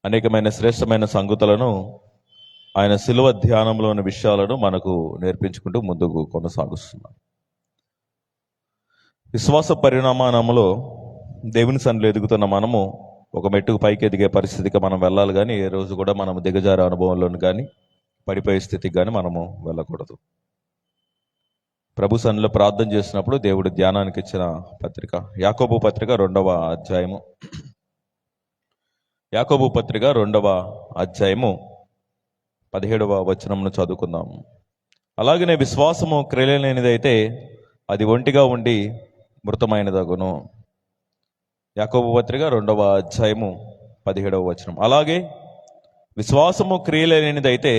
అనేకమైన శ్రేష్టమైన సంగతులను ఆయన శిలువ ధ్యానంలోని విషయాలను మనకు నేర్పించుకుంటూ ముందుకు కొనసాగుస్తున్నాం. విశ్వాస పరిణామానంలో దేవుని సన్నిధిలో ఎదుగుతున్న మనము ఒక మెట్టుకు పైకి ఎదిగే పరిస్థితికి మనం వెళ్ళాలి, కానీ ఏ రోజు కూడా మనం దిగజారే అనుభవంలోని కానీ పడిపోయే స్థితికి కానీ మనము వెళ్ళకూడదు. ప్రభు సన్నిధిలో ప్రార్థన చేసినప్పుడు దేవుడు ధ్యానానికి ఇచ్చిన పత్రిక యాకోబు పత్రిక 2వ అధ్యాయము, యాకోబు పత్రిక 2వ అధ్యాయము 17వ వచనమును చదువుకుందాము. అలాగనే విశ్వాసము క్రియలేనిదైతే అది ఒంటిగా ఉండి మృతమైనదగును. యాకోబు పత్రిక 2వ అధ్యాయము 17వ వచనం. అలాగే విశ్వాసము క్రియలేనిదైతే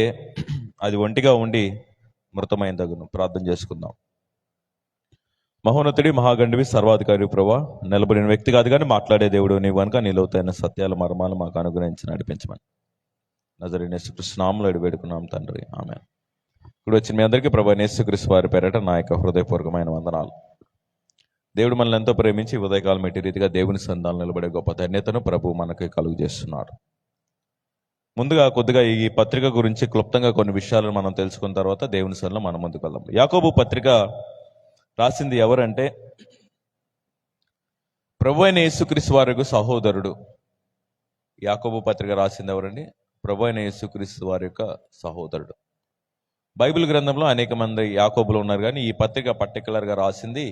అది ఒంటిగా ఉండి మృతమైనదగును. ప్రార్థన చేసుకుందాం. మహోన్నతుడి, మహాగండివి, సర్వాధికారి ప్రభువా, నిలబడిన వ్యక్తి కాదు కానీ మాట్లాడే దేవుడు నీవు కనుక నీ లోతైన సత్యాల మర్మాలు మాకు అనుగ్రహించి నడిపించమని నజరేయుడైన యేసుక్రీస్తు నామములో వేడుకున్నాం తండ్రి, ఆమేన్. ఇప్పుడు వచ్చిన మీ అందరికీ ప్రభువైన యేసుక్రీస్తు వారి పేరట నా యొక్క హృదయపూర్వకమైన వందనాలు. దేవుడు మనల్ని ఎంతో ప్రేమించి ఉదయకాలం ఎట్టి రీతిగా దేవుని సంధాలు నిలబడే గొప్ప ధన్యతను ప్రభు మనకి కలుగు చేస్తున్నాడు. ముందుగా కొద్దిగా ఈ పత్రిక గురించి క్లుప్తంగా కొన్ని విషయాలను మనం తెలుసుకున్న తర్వాత దేవుని సన్నిధిలో మనం ముందుకు వెళ్దాం. యాకోబు పత్రిక రాసింది ఎవరంటే ప్రభువైన యేసుక్రీస్తు వారి సహోదరుడు. యాకోబు పత్రిక రాసింది ఎవరండి? ప్రభువైన యేసుక్రీస్తు వారి యొక్క సహోదరుడు. బైబిల్ గ్రంథంలో అనేక మంది యాకోబులు ఉన్నారు, కానీ ఈ పత్రిక పర్టికులర్గా రాసింది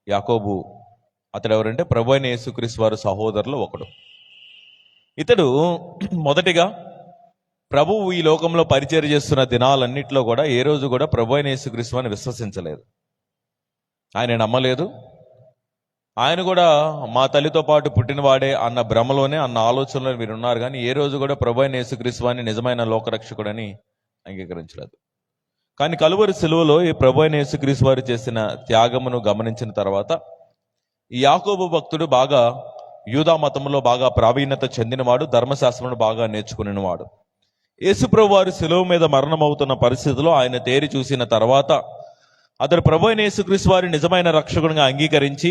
యాకోబు. అతడు ఎవరంటే ప్రభువైన యేసుక్రీస్తు వారి సహోదరులు ఒకడు. ఇతడు మొదటిగా ప్రభువు ఈ లోకంలో పరిచర్య చేస్తున్న దినాలన్నింటిలో కూడా ఏ రోజు కూడా ప్రభువైన యేసుక్రీస్తు వారిని విశ్వసించలేదు, ఆయన నమ్మలేదు. ఆయన కూడా మా తల్లితో పాటు పుట్టినవాడే అన్న భ్రమలోనే, అన్న ఆలోచనలో మీరు ఉన్నారు, కానీ ఏ రోజు కూడా ప్రభువైన యేసుక్రీస్తు వారిని నిజమైన లోకరక్షకుడని అంగీకరించలేదు. కానీ కలువరి సిలువలో ఈ ప్రభువైన యేసుక్రీస్తు వారు చేసిన త్యాగమును గమనించిన తర్వాత ఈ యాకోబు భక్తుడు బాగా యూదా మతంలో బాగా ప్రావీణ్యత చెందినవాడు, ధర్మశాస్త్రమును బాగా నేర్చుకునేవాడు. యేసుప్రభు వారు సిలువ మీద మరణమవుతున్న పరిస్థితిలో ఆయన తేరి చూసిన తర్వాత అతడు ప్రభువైన యేసుక్రీస్తు వారి నిజమైన రక్షకునిగా అంగీకరించి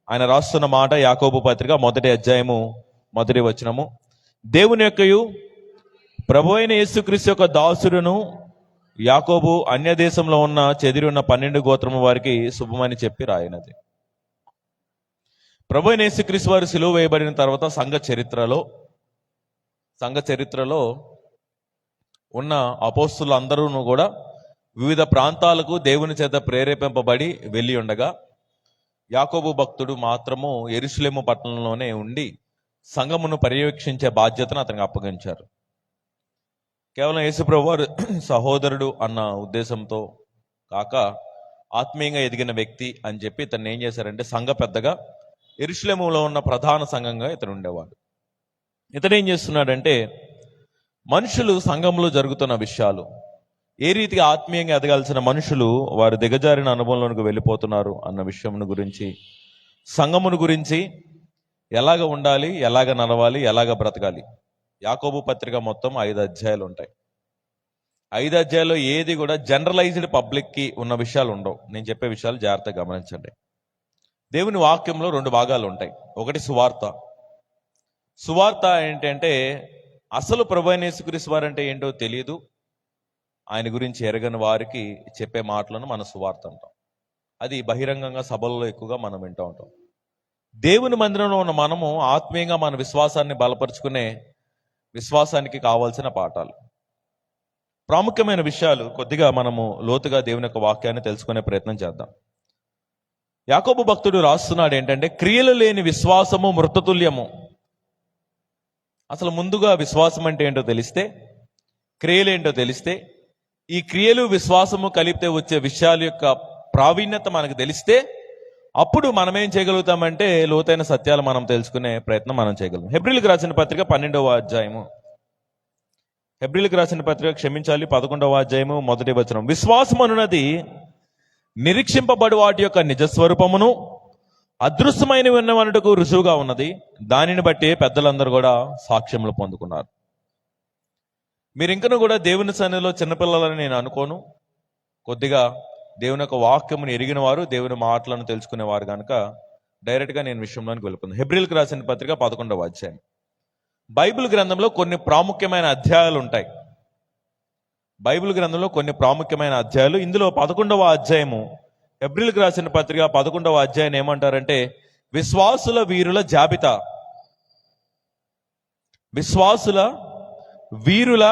ఆయన రాస్తున్న మాట యాకోబు పత్రిక 1వ అధ్యాయము 1వ వచనము. దేవుని యొక్కయు ప్రభువైన యేసుక్రీస్తు యొక్క దాసుడును యాకోబు అన్య దేశంలో ఉన్న చెదిరి ఉన్న 12 గోత్రము వారికి శుభమని చెప్పి రాయినది. ప్రభువైన యేసుక్రీస్తు వారు సిలువ వేయబడిన తర్వాత సంఘ చరిత్రలో ఉన్న అపోస్తులు అందరూ కూడా వివిధ ప్రాంతాలకు దేవుని చేత ప్రేరేపింపబడి వెళ్ళి ఉండగా యాకోబు భక్తుడు మాత్రము యెరూషలేము పట్టణంలోనే ఉండి సంఘమును పర్యవేక్షించే బాధ్యతను అతనికి అప్పగించారు. కేవలం యేసుప్రభు వారు సహోదరుడు అన్న ఉద్దేశంతో కాక ఆత్మీయంగా ఎదిగిన వ్యక్తి అని చెప్పి ఇతన్ని ఏం చేశారంటే సంఘ పెద్దగా యెరూషలేములో ఉన్న ప్రధాన సంఘంగా ఇతను ఉండేవాడు. ఇతను ఏం చేస్తున్నాడంటే మనుషులు సంఘంలో జరుగుతున్న విషయాలు, ఏ రీతిగా ఆత్మీయంగా ఎదగాల్సిన మనుషులు వారు దిగజారిన అనుభవంలోనికి వెళ్ళిపోతున్నారు అన్న విషయం గురించి, సంఘమును గురించి, ఎలాగ ఉండాలి, ఎలాగ నడవాలి, ఎలాగ బ్రతకాలి. యాకోబు పత్రిక మొత్తం 5 అధ్యాయాలు ఉంటాయి. 5 అధ్యాయాల్లో ఏది కూడా జనరలైజ్డ్ పబ్లిక్కి ఉన్న విషయాలు ఉండవు. నేను చెప్పే విషయాలు జాగ్రత్తగా గమనించండి. దేవుని వాక్యంలో 2 భాగాలు ఉంటాయి. ఒకటి సువార్త. సువార్త ఏంటంటే అసలు ప్రభువైన యేసుక్రీస్తు వారు అంటే ఏంటో తెలియదు, ఆయన గురించి ఎరగని వారికి చెప్పే మాటలను మన సువార్త అంటాం. అది బహిరంగంగా సభల్లో ఎక్కువగా మనం వింటూ ఉంటాం. దేవుని మందిరంలో ఉన్న మనము ఆత్మీయంగా మన విశ్వాసాన్ని బలపరుచుకునే విశ్వాసానికి కావాల్సిన పాఠాలు, ప్రాముఖ్యమైన విషయాలు కొద్దిగా మనము లోతుగా దేవుని యొక్క వాక్యాన్ని తెలుసుకునే ప్రయత్నం చేద్దాం. యాకోబు భక్తుడు రాస్తున్నాడు ఏంటంటే క్రియలు లేని విశ్వాసము మృతతుల్యము. అసలు ముందుగా విశ్వాసం అంటే ఏంటో తెలిస్తే, క్రియలు ఏంటో తెలిస్తే, ఈ క్రియలు విశ్వాసము కలిపితే వచ్చే విషయాల యొక్క ప్రావీణ్యత మనకు తెలిస్తే అప్పుడు మనం ఏం చేయగలుగుతామంటే లోతైన సత్యాలు మనం తెలుసుకునే ప్రయత్నం మనం చేయగలం. హెబ్రీలకు రాసిన పత్రిక 12వ అధ్యాయము, హెబ్రీలకు రాసిన పత్రిక 11వ అధ్యాయము 1వ వచనం. విశ్వాసం అనున్నది నిరీక్షింపబడు వాటి యొక్క నిజస్వరూపమును అదృశ్యమైనవి ఉన్నవనుటకు రుజువుగా ఉన్నది, దానిని బట్టి పెద్దలందరూ కూడా సాక్ష్యములు పొందుకున్నారు. మీరు ఇంకనూ కూడా దేవుని సన్నిధిలో చిన్నపిల్లలని నేను అనుకోను. కొద్దిగా దేవుని యొక్క వాక్యమును ఎరిగిన వారు, దేవుని మాటలను తెలుసుకునేవారు కనుక డైరెక్ట్గా నేను విషయంలోనికి వెళ్ళిపోతాను. హెబ్రీలకు రాసిన పత్రిక 11వ అధ్యాయం బైబిల్ గ్రంథంలో కొన్ని ప్రాముఖ్యమైన అధ్యాయాలు ఉంటాయి. బైబిల్ గ్రంథంలో కొన్ని ప్రాముఖ్యమైన అధ్యాయాలు. ఇందులో 11వ అధ్యాయము, హెబ్రీయులకు రాసిన పత్రిక 11వ అధ్యాయం ఏమంటారంటే విశ్వాసుల వీరుల జాబితా. విశ్వాసుల వీరుల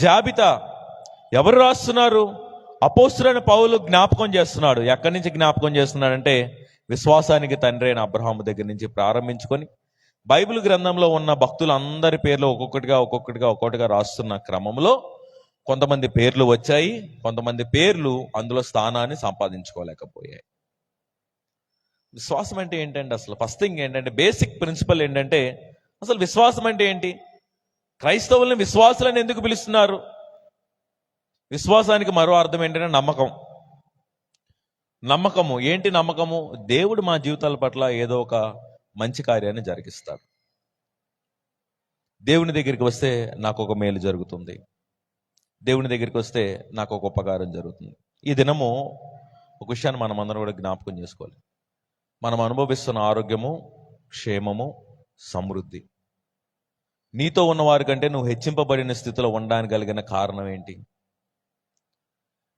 జాబితా. ఎవరు రాస్తున్నారు? అపోస్తలుడైన పౌలు జ్ఞాపకం చేస్తున్నాడు. ఎక్కడి నుంచి జ్ఞాపకం చేస్తున్నాడంటే విశ్వాసానికి తండ్రి అయిన అబ్రహాము దగ్గర నుంచి ప్రారంభించుకొని బైబిల్ గ్రంథంలో ఉన్న భక్తులందరి పేర్లు ఒక్కొక్కటిగా రాస్తున్న క్రమంలో కొంతమంది పేర్లు వచ్చాయి, కొంతమంది పేర్లు అందులో స్థానాన్ని సంపాదించుకోలేకపోయాయి. విశ్వాసం అంటే ఏంటంటే అసలు ఫస్ట్ థింగ్ ఏంటంటే, బేసిక్ ప్రిన్సిపల్ ఏంటంటే అసలు విశ్వాసం అంటే ఏంటి? క్రైస్తవుల్ని విశ్వాసులని ఎందుకు పిలుస్తున్నారు? విశ్వాసానికి మరో అర్థం ఏంటంటే నమ్మకం. నమ్మకము ఏంటి? నమ్మకము దేవుడు మా జీవితాల పట్ల ఏదో ఒక మంచి కార్యాన్ని జరిగిస్తాడు. దేవుని దగ్గరికి వస్తే నాకు ఒక మేలు జరుగుతుంది, దేవుని దగ్గరికి వస్తే నాకు ఒక ఉపకారం జరుగుతుంది. ఈ దినము ఒక విషయాన్ని మనం అందరం కూడా జ్ఞాపకం చేసుకోవాలి. మనం అనుభవిస్తున్న ఆరోగ్యము, క్షేమము, సమృద్ధి నీతో ఉన్నవారి కంటే నువ్వు హెచ్చింపబడిన స్థితిలో ఉండడానికి కలిగిన కారణం ఏంటి?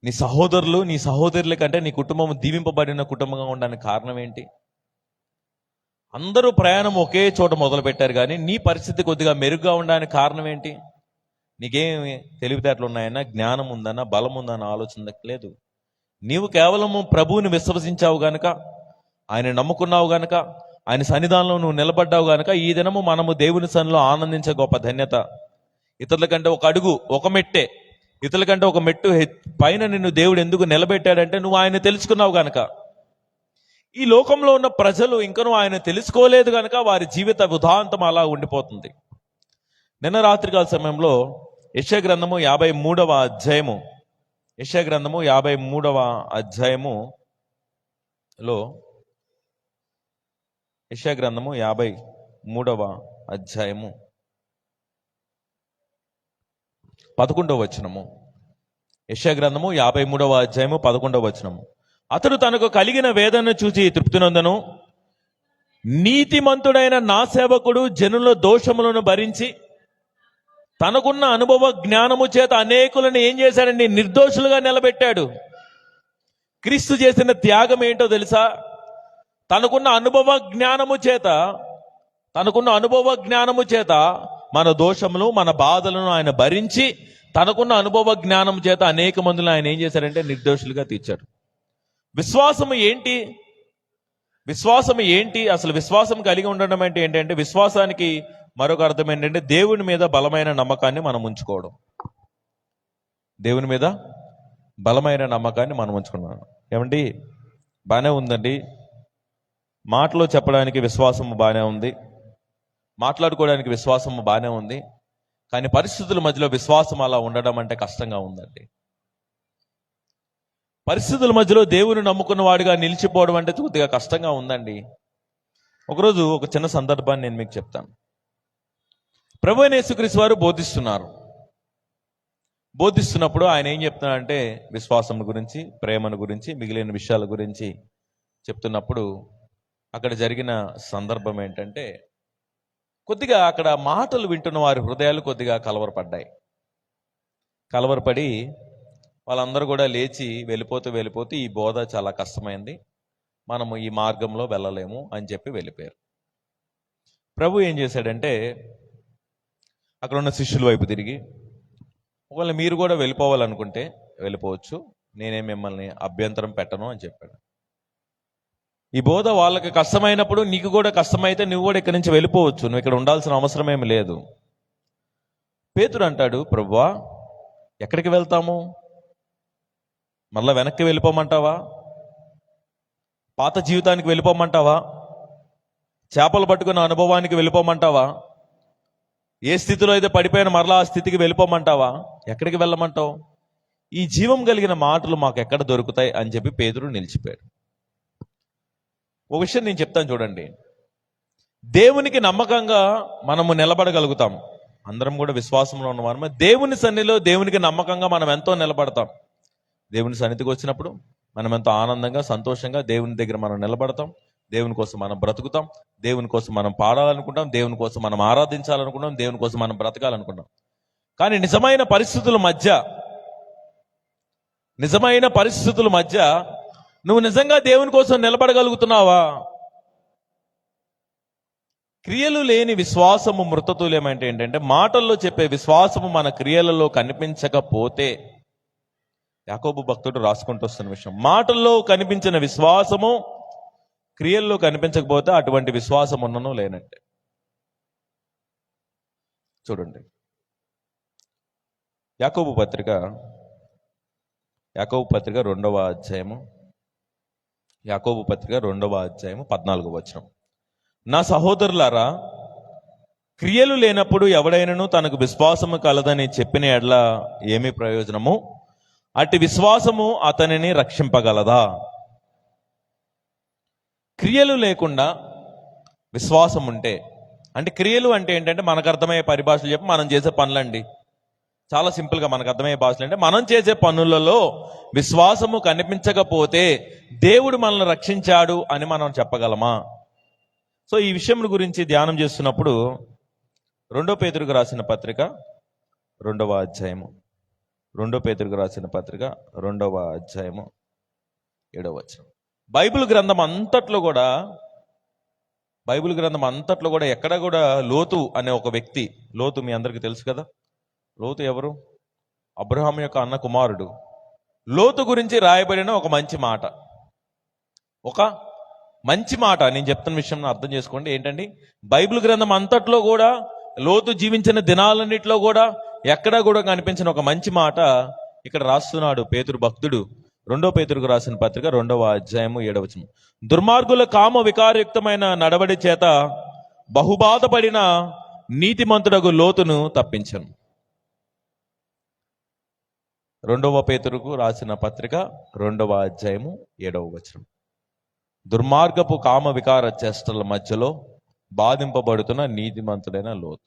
నీ సహోదరులు, నీ సహోదరుల కంటే నీ కుటుంబం దీవింపబడిన కుటుంబంగా ఉండడానికి కారణం ఏంటి? అందరూ ప్రయాణం ఒకే చోట మొదలు పెట్టారు, కానీ నీ పరిస్థితి కొద్దిగా మెరుగ్గా ఉండడానికి కారణం ఏంటి? నీకేమి తెలివితేటలు ఉన్నాయన్నా, జ్ఞానం ఉందన్నా, బలం ఉందన్న ఆలోచన లేదు. నీవు కేవలము ప్రభువుని విశ్వసించావు గనుక, ఆయన నమ్ముకున్నావు గనుక, ఆయన సన్నిధానంలో నువ్వు నిలబడ్డావు గనుక ఈ దినము మనము దేవుని సన్నిధిలో ఆనందించే గొప్ప ధన్యత. ఇతరుల కంటే ఒక అడుగు, ఒక మెట్టే, ఇతరుల కంటే ఒక మెట్టు పైన నిన్ను దేవుడు ఎందుకు నిలబెట్టాడంటే నువ్వు ఆయన తెలుసుకున్నావు గనక. ఈ లోకంలో ఉన్న ప్రజలు ఇంకనూ ఆయన తెలుసుకోలేదు గనక వారి జీవిత వృధాంతం అలా ఉండిపోతుంది. నిన్న రాత్రికాల సమయంలో యెషయా గ్రంథము 53వ అధ్యాయము, యెషయా గ్రంథము 53వ అధ్యాయములో, యెషయా గ్రంథము 53వ అధ్యాయము 11వ వచనము. యెషయా గ్రంథము 53వ అధ్యాయము 11వ వచనము. అతడు తనకు కలిగిన వేదనను చూచి తృప్తి నొందెను. నీతిమంతుడైన నా సేవకుడు జనుల దోషములను భరించి తనకున్న అనుభవ జ్ఞానము చేత అనేకులను ఏం చేశాడండి? నిర్దోషులుగా నిలబెట్టాడు. క్రీస్తు చేసిన త్యాగం ఏంటో తెలుసా? తనకున్న అనుభవ జ్ఞానము చేత మన దోషములు, మన బాధలను ఆయన భరించి తనకున్న అనుభవ జ్ఞానం చేత అనేక మందిని ఆయన ఏం చేశారంటే నిర్దోషులుగా తీర్చాడు. విశ్వాసము ఏంటి? విశ్వాసము ఏంటి? అసలు విశ్వాసం కలిగి ఉండడం అంటే ఏంటంటే, విశ్వాసానికి మరొక అర్థం ఏంటంటే దేవుని మీద బలమైన నమ్మకాన్ని మనం ఉంచుకోవడం. దేవుని మీద బలమైన నమ్మకాన్ని మనం ఉంచుకున్నాం. ఏమండి, బాగానే ఉందండి, మాటలో చెప్పడానికి విశ్వాసము బాగానే ఉంది, మాట్లాడుకోవడానికి విశ్వాసము బాగానే ఉంది, కానీ పరిస్థితుల మధ్యలో విశ్వాసం అలా ఉండడం అంటే కష్టంగా ఉందండి. పరిస్థితుల మధ్యలో దేవుని నమ్ముకున్న వాడిగా నిలిచిపోవడం అంటే కొద్దిగా కష్టంగా ఉందండి. ఒకరోజు ఒక చిన్న సందర్భాన్ని నేను మీకు చెప్తాను. ప్రభువైన యేసుక్రీస్తు వారు బోధిస్తున్నప్పుడు ఆయన ఏం చెప్తున్నాడంటే విశ్వాసం గురించి, ప్రేమను గురించి, మిగిలిన విషయాల గురించి చెప్తున్నప్పుడు అక్కడ జరిగిన సందర్భం ఏంటంటే, కొద్దిగా అక్కడ మాటలు వింటున్న వారి హృదయాలు కొద్దిగా కలవరపడి వాళ్ళందరూ కూడా లేచి వెళ్ళిపోతూ ఈ బోధ చాలా కష్టమైంది, మనము ఈ మార్గంలో వెళ్ళలేము అని చెప్పి వెళ్ళిపోయారు. ప్రభు ఏం చేశాడంటే అక్కడ ఉన్న శిష్యుల వైపు తిరిగి, ఒకవేళ మీరు కూడా వెళ్ళిపోవాలనుకుంటే వెళ్ళిపోవచ్చు, నేనే మిమ్మల్ని అభ్యంతరం పెట్టను అని చెప్పాడు. ఈ బోధ వాళ్ళకి కష్టమైనప్పుడు నీకు కూడా కష్టమైతే నువ్వు కూడా ఇక్కడి నుంచి వెళ్ళిపోవచ్చు, నువ్వు ఇక్కడ ఉండాల్సిన అవసరం ఏమి లేదు. పేతురు అంటాడు, ప్రభువా ఎక్కడికి వెళ్తాము? మళ్ళా వెనక్కి వెళ్ళిపోమంటావా? పాత జీవితానికి వెళ్ళిపోమంటావా? చేపలు పట్టుకున్న అనుభవానికి వెళ్ళిపోమంటావా? ఏ స్థితిలో అయితే పడిపోయిన మరలా ఆ స్థితికి వెళ్ళిపోమంటావా? ఎక్కడికి వెళ్ళమంటావు? ఈ జీవం కలిగిన మాటలు మాకు ఎక్కడ దొరుకుతాయి అని చెప్పి పేతురు నిలిచిపోయాడు. ఒక విషయం నేను చెప్తాను చూడండి, దేవునికి నమ్మకంగా మనము నిలబడగలుగుతాం. అందరం కూడా విశ్వాసంలో ఉన్నవారమే దేవుని సన్నిధిలో దేవునికి నమ్మకంగా మనం ఎంతో నిలబడతాం. దేవుని సన్నిధికి వచ్చినప్పుడు మనం ఎంతో ఆనందంగా, సంతోషంగా దేవుని దగ్గర మనం నిలబడతాం. దేవుని కోసం మనం బ్రతుకుతాం, దేవుని కోసం మనం పాడాలనుకుంటాం, దేవుని కోసం మనం ఆరాధించాలనుకుంటాం, దేవుని కోసం మనం బ్రతకాలనుకుంటాం. కానీ నిజమైన పరిస్థితుల మధ్య నువ్వు నిజంగా దేవుని కోసం నిలబడగలుగుతున్నావా? క్రియలు లేని విశ్వాసము మృతతుల్యమంటే ఏంటంటే, మాటల్లో చెప్పే విశ్వాసము మన క్రియలలో కనిపించకపోతే, యాకోబు భక్తుడు రాసుకుంటూ వస్తున్న విషయం, మాటల్లో కనిపించిన విశ్వాసము క్రియల్లో కనిపించకపోతే అటువంటి విశ్వాసం ఉన్నను లేనంటే. చూడండి, యాకోబు పత్రిక 2వ అధ్యాయము, 14వ వచనం. నా సహోదరులారా, క్రియలు లేనప్పుడు ఎవడైనను తనకు విశ్వాసము కలదని చెప్పిన ఎడ్ల ఏమి ప్రయోజనము? అట్టి విశ్వాసము అతనిని రక్షింపగలదా? క్రియలు లేకుండా విశ్వాసం ఉంటే, అంటే క్రియలు అంటే ఏంటంటే మనకు అర్థమయ్యే పరిభాషలు చెప్పి మనం చేసే పనులండి. చాలా సింపుల్గా మనకు అర్థమయ్యే భాషలు అంటే, మనం చేసే పనులలో విశ్వాసము కనిపించకపోతే దేవుడు మనల్ని రక్షించాడు అని మనం చెప్పగలమా? సో ఈ విషయం గురించి ధ్యానం చేస్తున్నప్పుడు 2 పేతురుకు రాసిన పత్రిక 2వ అధ్యాయము, 2 పేతురుకు రాసిన పత్రిక 2వ అధ్యాయము 7వ వచనం. బైబిల్ గ్రంథం అంతట్లో కూడా ఎక్కడ కూడా లోతు అనే ఒక వ్యక్తి, లోతు మీ అందరికీ తెలుసు కదా. లోతు ఎవరు? అబ్రహాము యొక్క అన్న కుమారుడు. లోతు గురించి రాయబడిన ఒక మంచి మాట, నేను చెప్తున్న విషయం అర్థం చేసుకోండి. ఏంటండి, బైబిల్ గ్రంథం అంతట్లో కూడా లోతు జీవించిన దినాలన్నిట్లో కూడా ఎక్కడా కూడా కనిపించిన ఒక మంచి మాట ఇక్కడ రాస్తున్నాడు పేతురు భక్తుడు. 2 పేతురుకు రాసిన పత్రిక 2వ అధ్యాయము 7వ వచనం. దుర్మార్గుల కామ వికారయుక్తమైన నడవడి చేత బహుబాధపడిన నీతిమంతుడగు లోతును తప్పించను. 2 పేతురుకు రాసిన పత్రిక 2వ అధ్యాయము 7వ వచనం. దుర్మార్గపు కామ వికార చేష్టల మధ్యలో బాధింపబడుతున్న నీతిమంతుడైన లోతు.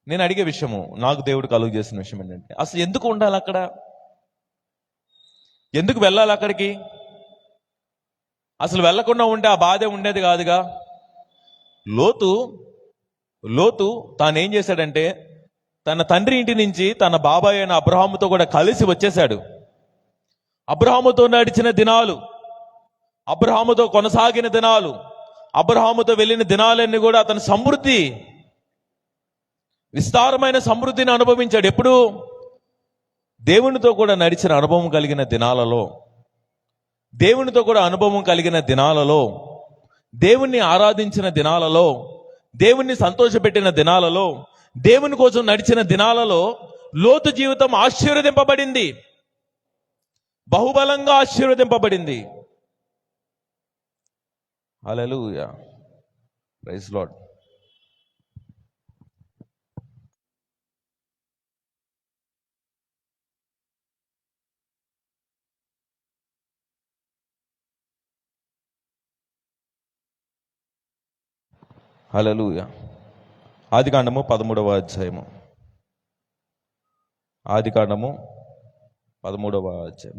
నేను అడిగే విషయము, నాకు దేవుడు కలుగు చేసిన విషయం ఏంటంటే, అసలు ఎందుకు ఉండాలి అక్కడ? ఎందుకు వెళ్ళాలి అక్కడికి? అసలు వెళ్లకుండా ఉంటే ఆ బాధే ఉండేది కాదుగా. లోతు తానేం చేశాడంటే, తన తండ్రి ఇంటి నుంచి తన బాబాయ్ అయిన అబ్రహాముతో కూడా కలిసి వచ్చేశాడు. అబ్రహాముతో నడిచిన దినాలు, అబ్రహాముతో కొనసాగిన దినాలు, అబ్రహాముతో వెళ్ళిన దినాలన్నీ కూడా అతని విస్తారమైన సమృద్ధిని అనుభవించాడు. ఎప్పుడు? దేవునితో కూడా నడిచిన అనుభవం కలిగిన దినాలలో, దేవునితో కూడా అనుభవం కలిగిన దినాలలో, దేవుణ్ణి ఆరాధించిన దినాలలో, దేవుణ్ణి సంతోషపెట్టిన దినాలలో, దేవుని కోసం నడిచిన దినాలలో లోతు జీవితం ఆశీర్వదింపబడింది, బహుబలంగా ఆశీర్వదింపబడింది. హల్లెలూయా, ప్రైజ్ లార్డ్. హల్లెలూయా. ఆదికాండము 13వ అధ్యాయము,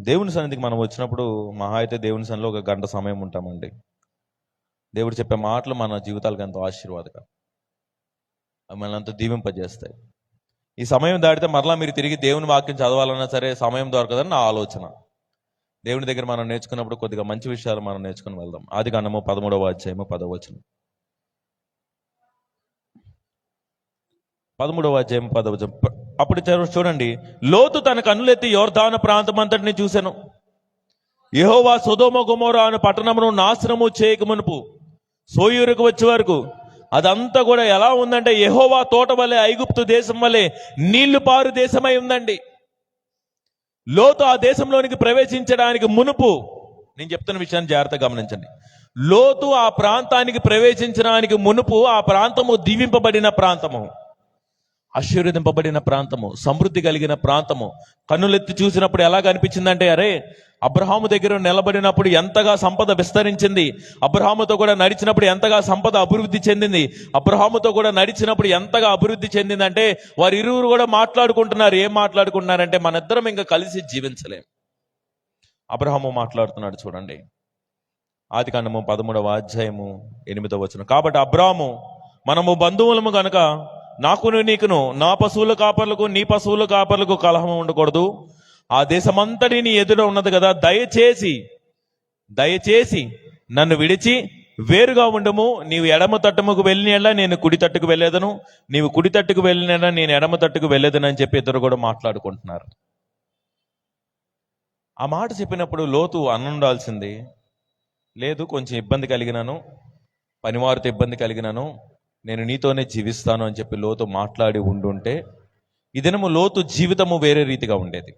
దేవుని సన్నిధికి మనం వచ్చినప్పుడు మహా అయితే దేవుని సన్నిధిలో 1 గంట సమయం ఉంటామండి. దేవుడు చెప్పే మాటలు మన జీవితాలకు ఎంతో ఆశీర్వాదకరం, మనల్ని ఎంతో దీవింపజేస్తాయి. ఈ సమయం దాటితే మరలా మీరు తిరిగి దేవుని వాక్యం చదవాలన్నా సరే సమయం దొరకదని నా ఆలోచన. దేవుని దగ్గర మనం నేర్చుకున్నప్పుడు కొద్దిగా మంచి విషయాలు మనం నేర్చుకుని వెళ్దాం. ఆదికాండము 13వ అధ్యాయము 10వ వచనం. 13వ అధ్యాయం 10వ వచనం. అప్పుడు చూడండి, లోతు తన కన్నులెత్తి యోర్దాను ప్రాంతం అంతటిని చూసెను. యెహోవా సొదొమ గొమొర్రా అను పట్టణమును నాశనము చేయకమునుపు సోయూరుకు వచ్చే వరకు అదంతా కూడా ఎలా ఉందంటే, యెహోవా తోట వలె, ఐగుప్తు దేశం వలె నీళ్లు పారు దేశమై ఉందండి. లోతు ఆ దేశంలోనికి ప్రవేశించడానికి మునుపు, నేను చెప్తున్న విషయాన్ని జాగ్రత్తగా గమనించండి, లోతు ఆ ప్రాంతానికి ప్రవేశించడానికి మునుపు ఆ ప్రాంతము దీవింపబడిన ప్రాంతము, ఆశీర్వదింపబడిన ప్రాంతము, సమృద్ధి కలిగిన ప్రాంతము. కన్నులెత్తి చూసినప్పుడు ఎలా కనిపించిందంటే, అరే అబ్రహాము దగ్గర నిలబడినప్పుడు ఎంతగా సంపద విస్తరించింది, అబ్రహాముతో కూడా నడిచినప్పుడు ఎంతగా సంపద అభివృద్ధి చెందింది, అబ్రహాముతో కూడా నడిచినప్పుడు ఎంతగా అభివృద్ధి చెందిందంటే వారు ఇరువురు కూడా మాట్లాడుకుంటున్నారు. ఏం మాట్లాడుకుంటున్నారంటే, మన ఇద్దరం ఇంకా కలిసి జీవించలేం. అబ్రహాము మాట్లాడుతున్నాడు చూడండి, ఆదికాండము 13వ అధ్యాయము 8వ వచనం. కాబట్టి అబ్రాము, మనము బంధువులము గనుక నాకును నీకును, నా పశువుల కాపర్లకు నీ పశువుల కాపర్లకు కలహం ఉండకూడదు. ఆ దేశమంతటి నీ ఎదుట ఉన్నది కదా, దయచేసి నన్ను విడిచి వేరుగా ఉండము. నీవు ఎడమ తట్టుముకు వెళ్ళిన నేను కుడి తట్టుకు వెళ్ళేదను, నీవు కుడి తట్టుకు వెళ్ళిన నేను ఎడమ తట్టుకు వెళ్ళేదను అని చెప్పి ఇద్దరు కూడా మాట్లాడుకుంటున్నారు. ఆ మాట చెప్పినప్పుడు లోతు అనుండాల్సింది, లేదు కొంచెం ఇబ్బంది కలిగినాను, పనివారితో ఇబ్బంది కలిగినాను, నేను నీతోనే జీవిస్తాను అని చెప్పి లోతు మాట్లాడి ఉండుంటే ఈ దినము లోతు జీవితము వేరే రీతిగా ఉండేది.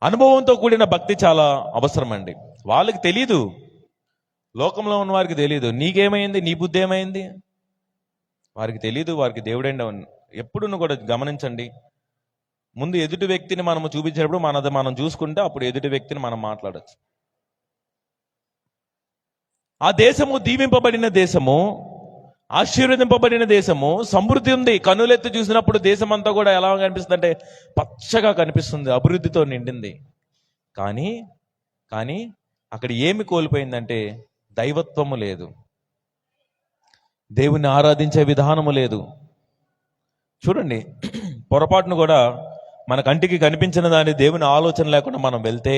అనుభవంతో కూడిన భక్తి చాలా అవసరం అండి. వాళ్ళకి తెలీదు, లోకంలో ఉన్న వారికి తెలీదు నీకేమైంది, నీ బుద్ధి ఏమైంది, వారికి తెలీదు. వారికి దేవుడండి. ఎప్పుడు కూడా గమనించండి, ముందు ఎదుటి వ్యక్తిని మనము చూపించేటప్పుడు మనది మనం చూసుకుంటే అప్పుడు ఎదుటి వ్యక్తిని మనం మాట్లాడచ్చు. ఆ దేశము దీవింపబడిన దేశము, ఆశీర్వదింపబడిన దేశము, సమృద్ధి ఉంది. కన్నులెత్తి చూసినప్పుడు దేశం అంతా కూడా ఎలా కనిపిస్తుంది అంటే పచ్చగా కనిపిస్తుంది, అభివృద్ధితో నిండింది. కానీ అక్కడ ఏమి కోల్పోయిందంటే దైవత్వము లేదు, దేవుణ్ణి ఆరాధించే విధానము లేదు. చూడండి, పొరపాటును కూడా మన కంటికి కనిపించిన దాని దేవుని ఆలోచన లేకుండా మనం వెళ్తే,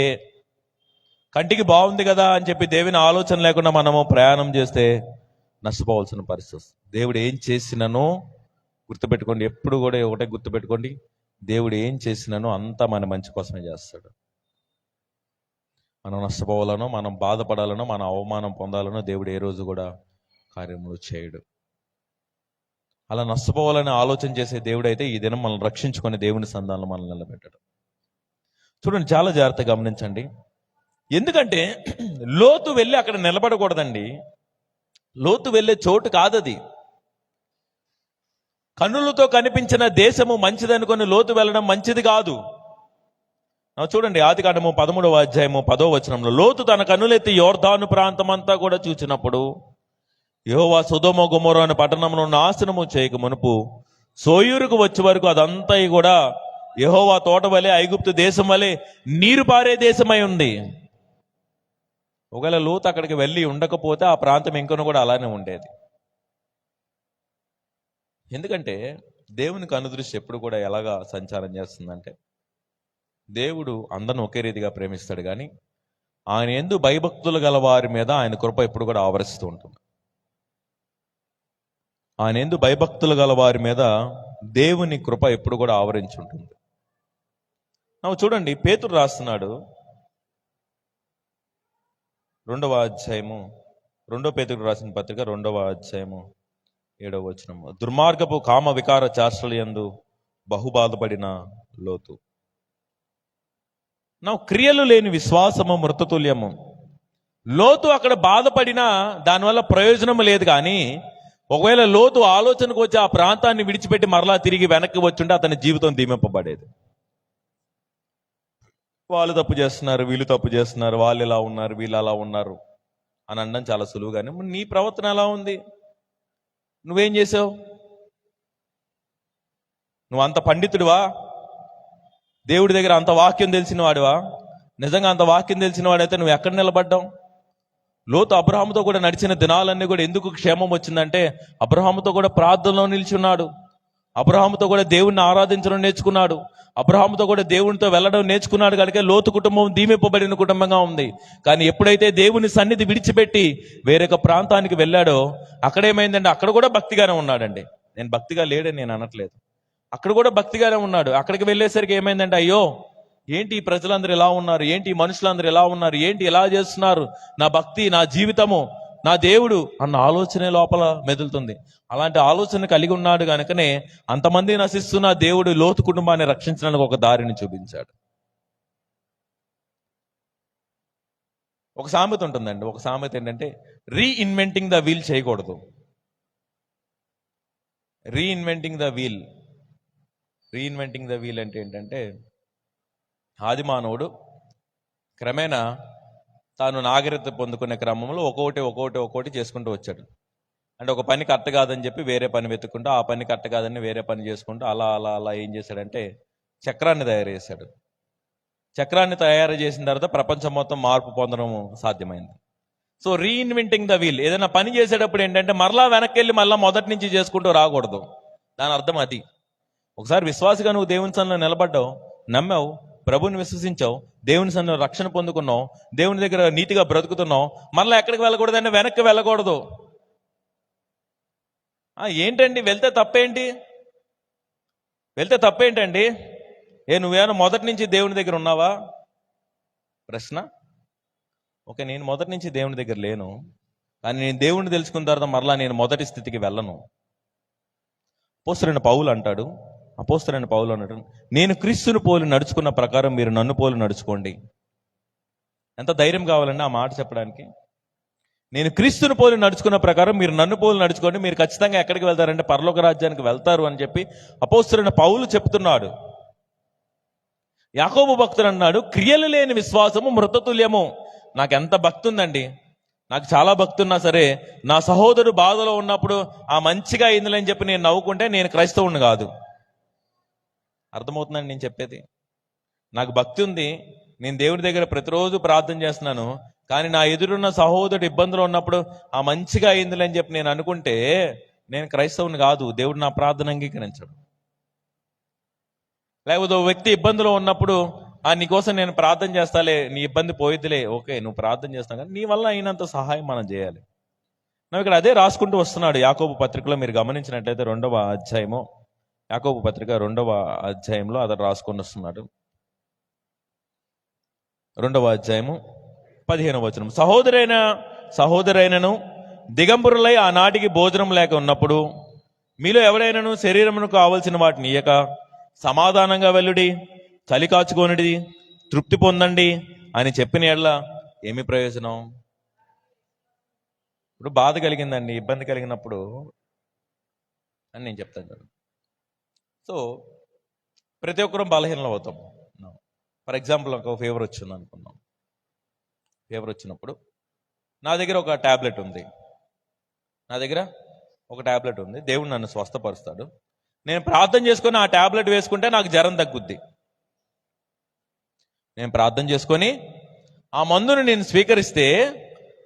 కంటికి బాగుంది కదా అని చెప్పి దేవుని ఆలోచన లేకుండా మనము ప్రయాణం చేస్తే నష్టపోవాల్సిన పరిస్థితి. దేవుడు ఏం చేసిననో గుర్తుపెట్టుకోండి, ఎప్పుడు కూడా ఒకటే గుర్తుపెట్టుకోండి, దేవుడు ఏం చేసిననో అంతా మన మంచి కోసమే చేస్తాడు. మనం నష్టపోవాలనో, మనం బాధపడాలనో, మన అవమానం పొందాలనో దేవుడు ఏ రోజు కూడా కార్యములు చేయడు. అలా నష్టపోవాలని ఆలోచన చేసే దేవుడు అయితే ఈ దినం మనల్ని రక్షించుకొని దేవుని సంధానంలో మనల్ని నిలబెట్టాడు. చూడండి, చాలా జాగ్రత్తగా గమనించండి. ఎందుకంటే లోతు వెళ్ళి అక్కడ నిలబడకూడదండి. లోతు వెళ్ళే చోటు కాదది. కన్నులతో కనిపించిన దేశము మంచిదనుకొని లోతు వెళ్ళడం మంచిది కాదు. చూడండి, ఆదికాండము 13వ అధ్యాయము 10వ వచనంలో, లోతు తన కన్నులెత్తి యోర్దాను ప్రాంతం అంతా కూడా చూచినప్పుడు యెహోవా సొదొమ గొమొర్రా అనే పట్టణమును నాశనము చేయక మునుపు సోయూరుకు వచ్చే వరకు అదంతా కూడా యెహోవా తోట వలె, ఐగుప్తు దేశం వలె నీరు పారే దేశమై ఉంది. ఒకవేళ లోతు అక్కడికి వెళ్ళి ఉండకపోతే ఆ ప్రాంతం ఇంకొన కూడా అలానే ఉండేది. ఎందుకంటే దేవుని కనుదృష్టి ఎప్పుడు కూడా ఎలాగా సంచారం చేస్తుందంటే, దేవుడు అందరిని ఒకే రీతిగా ప్రేమిస్తాడు, కానీ ఆయన యందు భయభక్తులు గల వారి మీద ఆయన కృప ఎప్పుడు కూడా ఆవరిస్తూ ఉంటుంది. ఆయన యందు భయభక్తులు గల వారి మీద దేవుని కృప ఎప్పుడు కూడా ఆవరించి ఉంటుంది. చూడండి, పేతురు రాస్తున్నాడు 2 పేతురు రాసిన పత్రిక 2వ అధ్యాయము 7వ వచనం, దుర్మార్గపు కామ వికార చాష్టలయందు బహుబాధపడిన లోతు. క్రియలు లేని విశ్వాసము మృతతుల్యము. లోతు అక్కడ బాధపడినా దానివల్ల ప్రయోజనం లేదు. కానీ ఒకవేళ లోతు ఆలోచనకు వచ్చి ఆ ప్రాంతాన్ని విడిచిపెట్టి మరలా తిరిగి వెనక్కి వచ్చుంటే అతని జీవితం దీవింపబడేది. వాళ్ళు తప్పు చేస్తున్నారు, వీళ్ళు తప్పు చేస్తున్నారు, వాళ్ళు ఇలా ఉన్నారు, వీళ్ళు అలా ఉన్నారు అని అనడం చాలా సులువు. కానీ నీ ప్రవర్తన ఎలా ఉంది, నువ్వేం చేసావు, నువ్వు అంత పండితుడివా, దేవుడి దగ్గర అంత వాక్యం తెలిసిన వాడివా? నిజంగా అంత వాక్యం తెలిసిన వాడైతే నువ్వు ఎక్కడ నిలబడ్డావు? లోతు అబ్రహాముతో కూడా నడిచిన దినాలన్నీ కూడా ఎందుకు క్షేమం వచ్చిందంటే అబ్రహాముతో కూడా ప్రార్థనలో నిల్చున్నాడు, అబ్రహాముతో కూడా దేవుణ్ణి ఆరాధించడం నేర్చుకున్నాడు, అబ్రహాముతో కూడా దేవునితో వెళ్ళడం నేర్చుకున్నాడు. కనుక లోతు కుటుంబం దీవింపబడిన కుటుంబంగా ఉంది. కానీ ఎప్పుడైతే దేవుని సన్నిధి విడిచిపెట్టి వేరొక ప్రాంతానికి వెళ్ళాడో అక్కడేమైందంటే అక్కడ కూడా భక్తిగానే ఉన్నాడండి. నేను భక్తిగా లేడని నేను అనట్లేదు, అక్కడ కూడా భక్తిగానే ఉన్నాడు. అక్కడికి వెళ్ళేసరికి ఏమైందంటే, అయ్యో ఏంటి ఈ ప్రజలందరూ ఎలా ఉన్నారు, ఏంటి ఈ మనుషులందరూ ఎలా ఉన్నారు, ఏంటి ఎలా చేస్తున్నారు, నా భక్తి, నా జీవితము, నా దేవుడు అన్న ఆలోచనే లోపల మెదులుతుంది. అలాంటి ఆలోచన కలిగి ఉన్నాడు కనుకనే అంతమంది నశిస్తున్న దేవుడు లోతు కుటుంబాన్ని రక్షించడానికి ఒక దారిని చూపించాడు. ఒక సామెత ఉంటుందండి, ఒక సామెత ఏంటంటే రీఇన్వెంటింగ్ ద వీల్ చేయకూడదు. రీఇన్వెంటింగ్ ద వీల్ అంటే ఏంటంటే, ఆది మానవుడు క్రమేణా తాను నాగరికత పొందుకునే క్రమంలో ఒక్కొక్కటి చేసుకుంటూ వచ్చాడు. అంటే ఒక పని కరెక్ట్ కాదని చెప్పి వేరే పని వెతుక్కుంటూ, ఆ పని కరెక్ట్ కాదని వేరే పని చేసుకుంటూ అలా అలా అలా ఏం చేశాడంటే చక్రాన్ని తయారు చేశాడు. చక్రాన్ని తయారు చేసిన తర్వాత ప్రపంచం మొత్తం మార్పు పొందడం సాధ్యమైంది. So reinventing the wheel. ఏదైనా పని చేసేటప్పుడు ఏంటంటే మరలా వెనక్కి వెళ్ళి మళ్ళీ మొదటి నుంచి చేసుకుంటూ రాకూడదు. దాని అర్థం అది. ఒకసారి విశ్వాసిగా నువ్వు దేవుని సన్నిధిలో నిలబడ్డావు, నమ్మావు, ప్రభుని విశ్వసించావు, దేవుని సన్నిధిలో రక్షణ పొందుకున్నావు, దేవుని దగ్గర నీతిగా బ్రతుకుతున్నావు, మరలా ఎక్కడికి వెళ్ళకూడదంటే వెనక్కి వెళ్ళకూడదు. ఏంటండి వెళ్తే తప్పేంటి? వెళ్తే తప్పేంటండి? నువ్వేమో మొదటి నుంచి దేవుని దగ్గర ఉన్నావా? ప్రశ్న. ఓకే, నేను మొదటి నుంచి దేవుని దగ్గర లేను, కానీ నేను దేవుణ్ణి తెలుసుకున్న తర్వాత మరలా నేను మొదటి స్థితికి వెళ్ళను. అపోస్తలుడైన పౌలు అన్నాడు, నేను క్రీస్తును పోలి నడుచుకున్న ప్రకారం మీరు నన్ను పోలి నడుచుకోండి. ఎంత ధైర్యం కావాలండి ఆ మాట చెప్పడానికి? నేను క్రీస్తును పోలి నడుచుకున్న ప్రకారం మీరు నన్ను పోలి నడుచుకోండి, మీరు ఖచ్చితంగా ఎక్కడికి వెళ్తారంటే పరలోక రాజ్యానికి వెళ్తారు అని చెప్పి అపోస్తలుడైన పౌలు చెప్తున్నాడు. యాకోబు భక్తుడు అన్నాడు, క్రియలు లేని విశ్వాసము మృతతుల్యము. నాకు ఎంత భక్తి ఉందండి, నాకు చాలా భక్తి ఉన్నా సరే నా సహోదరుడు బాధలో ఉన్నప్పుడు మంచిగా అయిందిలేని చెప్పి నేను నవ్వుకుంటే నేను క్రైస్తవుని కాదు. అర్థమవుతుందండి నేను చెప్పేది? నాకు భక్తి ఉంది, నేను దేవుడి దగ్గర ప్రతిరోజు ప్రార్థన చేస్తున్నాను, కానీ నా ఎదురున్న సహోదరుడు ఇబ్బందులు ఉన్నప్పుడు మంచిగా అయిందిలేని చెప్పి నేను అనుకుంటే నేను క్రైస్తవుని కాదు. దేవుడు నా ప్రార్థన అంగీకరించడు. లేకపోతే ఓ వ్యక్తి ఇబ్బందులో ఉన్నప్పుడు నీకోసం నేను ప్రార్థన చేస్తాలే, నీ ఇబ్బంది పోయిద్దిలే, ఓకే నువ్వు ప్రార్థన చేస్తావు, కానీ నీ వల్ల అయినంత సహాయం మనం చేయాలి. నువ్వు ఇక్కడ అదే రాసుకుంటూ వస్తున్నాడు యాకోబు పత్రికలో. మీరు గమనించినట్లయితే 2వ అధ్యాయము, యాకోబు పత్రిక 2వ అధ్యాయంలో అతను రాసుకొని వస్తున్నాడు. 2వ అధ్యాయము 15వ వచనం, సహోదరైనను దిగంబరులై ఆనాటికి భోజనం లేక ఉన్నప్పుడు మీలో ఎవరైనాను శరీరమునకు కావలసిన వాటిని ఇయ్యక సమాధానంగా వెళ్ళుడి, చలి కాచుకోనిడి, తృప్తి పొందండి అని చెప్పిన ఎడల ఏమి ప్రయోజనం? ఇప్పుడు బాధ కలిగిందండి, ఇబ్బంది కలిగినప్పుడు అని నేను చెప్తాను. సో ప్రతి ఒక్కరూ బలహీనలు అవుతాం. ఫర్ ఎగ్జాంపుల్ ఒక ఫీవర్ వచ్చింది అనుకున్నాం. ఫీవర్ వచ్చినప్పుడు నా దగ్గర ఒక ట్యాబ్లెట్ ఉంది, దేవుడు నన్ను స్వస్థపరుస్తాడు. నేను ప్రార్థన చేసుకొని ఆ ట్యాబ్లెట్ వేసుకుంటే నాకు జ్వరం తగ్గుద్ది. నేను ప్రార్థన చేసుకొని ఆ మందును నేను స్వీకరిస్తే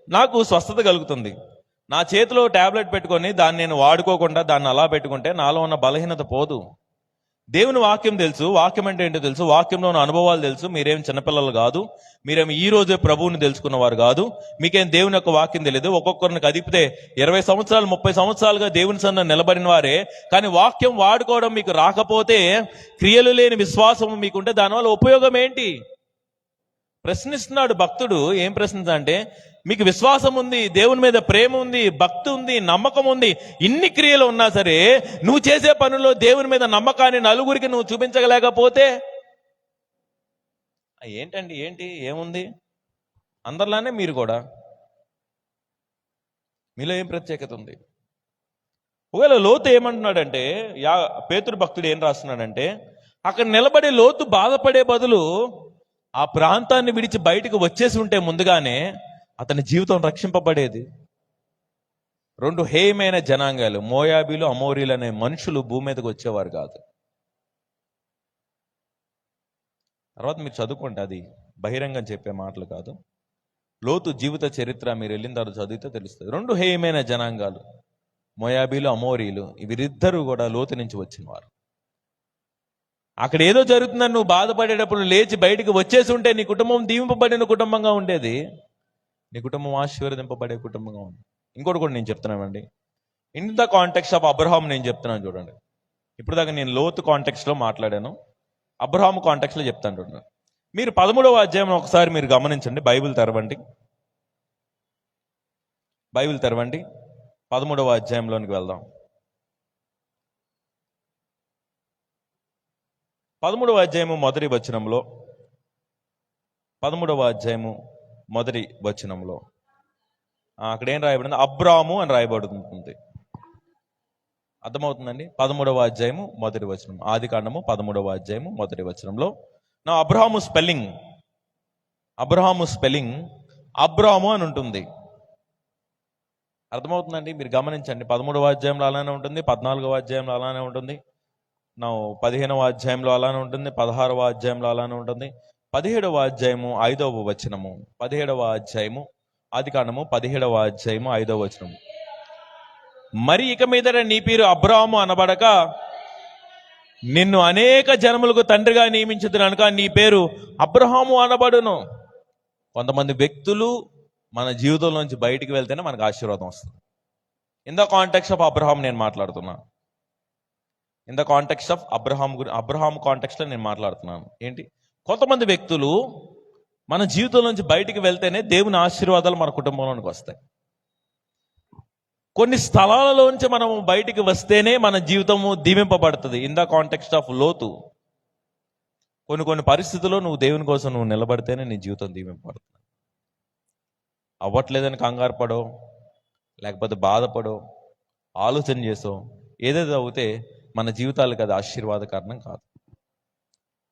నాకు స్వస్థత కలుగుతుంది. నా చేతిలో ట్యాబ్లెట్ పెట్టుకొని దాన్ని నేను వాడుకోకుండా దాన్ని అలా పెట్టుకుంటే నాలో ఉన్న బలహీనత పోదు. దేవుని వాక్యం తెలుసు, వాక్యం అంటే ఏంటో తెలుసు, వాక్యంలో ఉన్న అనుభవాలు తెలుసు. మీరేం చిన్నపిల్లలు కాదు, మీరేమి ఈ రోజే ప్రభువుని తెలుసుకున్నవారు కాదు, మీకేం దేవుని యొక్క వాక్యం తెలియదు. ఒక్కొక్కరిని కదిపితే 20 సంవత్సరాలు 30 సంవత్సరాలుగా దేవుని సన్నిధిలో నిలబడిన వారే, కానీ వాక్యం వాడుకోవడం మీకు రాకపోతే, క్రియలు లేని విశ్వాసం మీకుంటే దానివల్ల ఉపయోగం ఏంటి? ప్రశ్నిస్తున్నాడు భక్తుడు. ఏం ప్రశ్నించాలంటే, మీకు విశ్వాసం ఉంది, దేవుని మీద ప్రేమ ఉంది, భక్తి ఉంది, నమ్మకం ఉంది, ఇన్ని క్రియలు ఉన్నా సరే నువ్వు చేసే పనుల్లో దేవుని మీద నమ్మకాన్ని నలుగురికి నువ్వు చూపించగలేకపోతే ఏంటి ఏముంది? అందరిలానే మీరు కూడా, మీలో ఏం ప్రత్యేకత ఉంది? ఒకవేళ లోతు ఏమంటున్నాడంటే, పేతురు భక్తుడు ఏం రాస్తున్నాడంటే, అక్కడ నిలబడే లోతు బాధపడే బదులు ఆ ప్రాంతాన్ని విడిచి బయటకు వచ్చేసి ఉంటే ముందుగానే అతని జీవితం రక్షింపబడేది. 2 హేయమైన జనాంగాలు, మోయాబీలు, అమోరీలు అనే మనుషులు భూమి మీదకి వచ్చేవారు కాదు. తర్వాత మీరు చదువుకోండి, అది బహిరంగం చెప్పే మాటలు కాదు. లోతు జీవిత చరిత్ర మీరు వెళ్ళిన తర్వాత చదివితే తెలుస్తుంది. 2 హేయమైన జనాంగాలు, మోయాబీలు, అమోరీలు, వీరిద్దరూ కూడా లోతు నుంచి వచ్చిన వారు. అక్కడ ఏదో జరుగుతుందని నువ్వు బాధపడేటప్పుడు లేచి బయటికి వచ్చేసి ఉంటే నీ కుటుంబం దీవింపబడిన కుటుంబంగా ఉండేది, నీ కుటుంబం ఆశీర్వదింపబడే కుటుంబంగా ఉంది. ఇంకోటి కూడా నేను చెప్తున్నానండి, in the context of Abraham నేను చెప్తున్నాను చూడండి. ఇప్పుడు దాకా నేను లోతు కాంటెక్స్ట్లో మాట్లాడాను, అబ్రహాం కాంటెక్స్ట్లో చెప్తాను చూడండి. మీరు 13వ అధ్యాయం ఒకసారి మీరు గమనించండి. బైబిల్ తెరవండి 13వ అధ్యాయంలోనికి వెళ్దాం. 13వ అధ్యాయము మొదటి వచనంలో, 13వ అధ్యాయము మొదటి వచనంలో అక్కడ ఏం రాయబడింది? అబ్రాము అని రాయబడుతుంది. అర్థమవుతుందండి? 13వ అధ్యాయము మొదటి వచనం, ఆది కాండము 13వ అధ్యాయము మొదటి వచనంలో నా అబ్రాము స్పెల్లింగ్ అబ్రాము అని ఉంటుంది. అర్థమవుతుందండి? మీరు గమనించండి. 13వ అధ్యాయంలో అలానే ఉంటుంది, 14వ అధ్యాయంలో అలానే ఉంటుంది, 15వ అధ్యాయంలో అలానే ఉంటుంది, 16వ అధ్యాయంలో అలానే ఉంటుంది, 17వ అధ్యాయము 5వ వచనము. 17వ అధ్యాయము ఆదికాండము 17వ అధ్యాయము 5వ వచనము. మరి ఇక మీదట నీ పేరు అబ్రాహాము అనబడక నిన్ను అనేక జనములకు తండ్రిగా నియమించదు కనుక నీ పేరు అబ్రహాము అనబడును. కొంతమంది వ్యక్తులు మన జీవితంలో నుంచి బయటికి వెళ్తేనే మనకు ఆశీర్వాదం వస్తుంది. In the context of Abraham నేను మాట్లాడుతున్నా. In the context of Abraham కాంటెక్స్ట్లో నేను మాట్లాడుతున్నాను. ఏంటి, కొంతమంది వ్యక్తులు మన జీవితం నుంచి బయటికి వెళ్తేనే దేవుని ఆశీర్వాదాలు మన కుటుంబంలోనికి వస్తాయి. కొన్ని స్థలాలలోంచి మనం బయటికి వస్తేనే మన జీవితము దీవింపబడుతుంది. ఇన్ ద కాంటెక్స్ట్ ఆఫ్ లోతు, కొన్ని పరిస్థితుల్లో నువ్వు దేవుని కోసం నువ్వు నిలబడితేనే నీ జీవితం దీవింపబడుతుంది. అవ్వట్లేదని కంగారు పడో, లేకపోతే బాధపడో, ఆలోచన చేసో ఏదేదో అవుతే మన జీవితాలకు అది ఆశీర్వాదకరణం కాదు.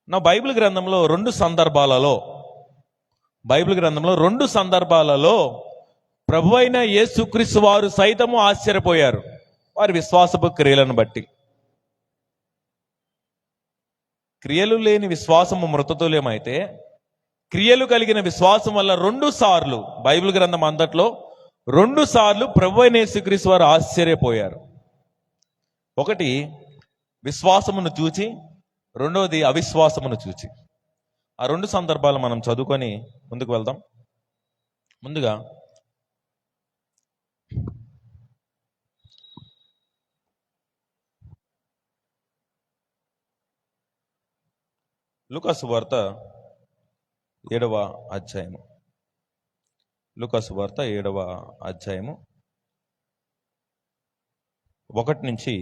నా బైబిల్ గ్రంథంలో రెండు సందర్భాలలో ప్రభువైన యేసుక్రీస్తు వారు సైతము ఆశ్చర్యపోయారు వారి విశ్వాసపు క్రియలను బట్టి. క్రియలు లేని విశ్వాసము మృతతుల్యమైతే క్రియలు కలిగిన విశ్వాసం వల్ల 2 సార్లు బైబిల్ గ్రంథం అంతట్లో 2 సార్లు ప్రభువైన యేసుక్రీస్తు వారు ఆశ్చర్యపోయారు. ఒకటి విశ్వాసమును చూచి, రెండవది అవిశ్వాసమును చూచి. ఆ 2 సందర్భాలు మనం చదువుకొని ముందుకు వెళ్దాం. ముందుగా లూకా సువార్త 7వ అధ్యాయము. లూకా సువార్త 7వ అధ్యాయము 1 నుంచి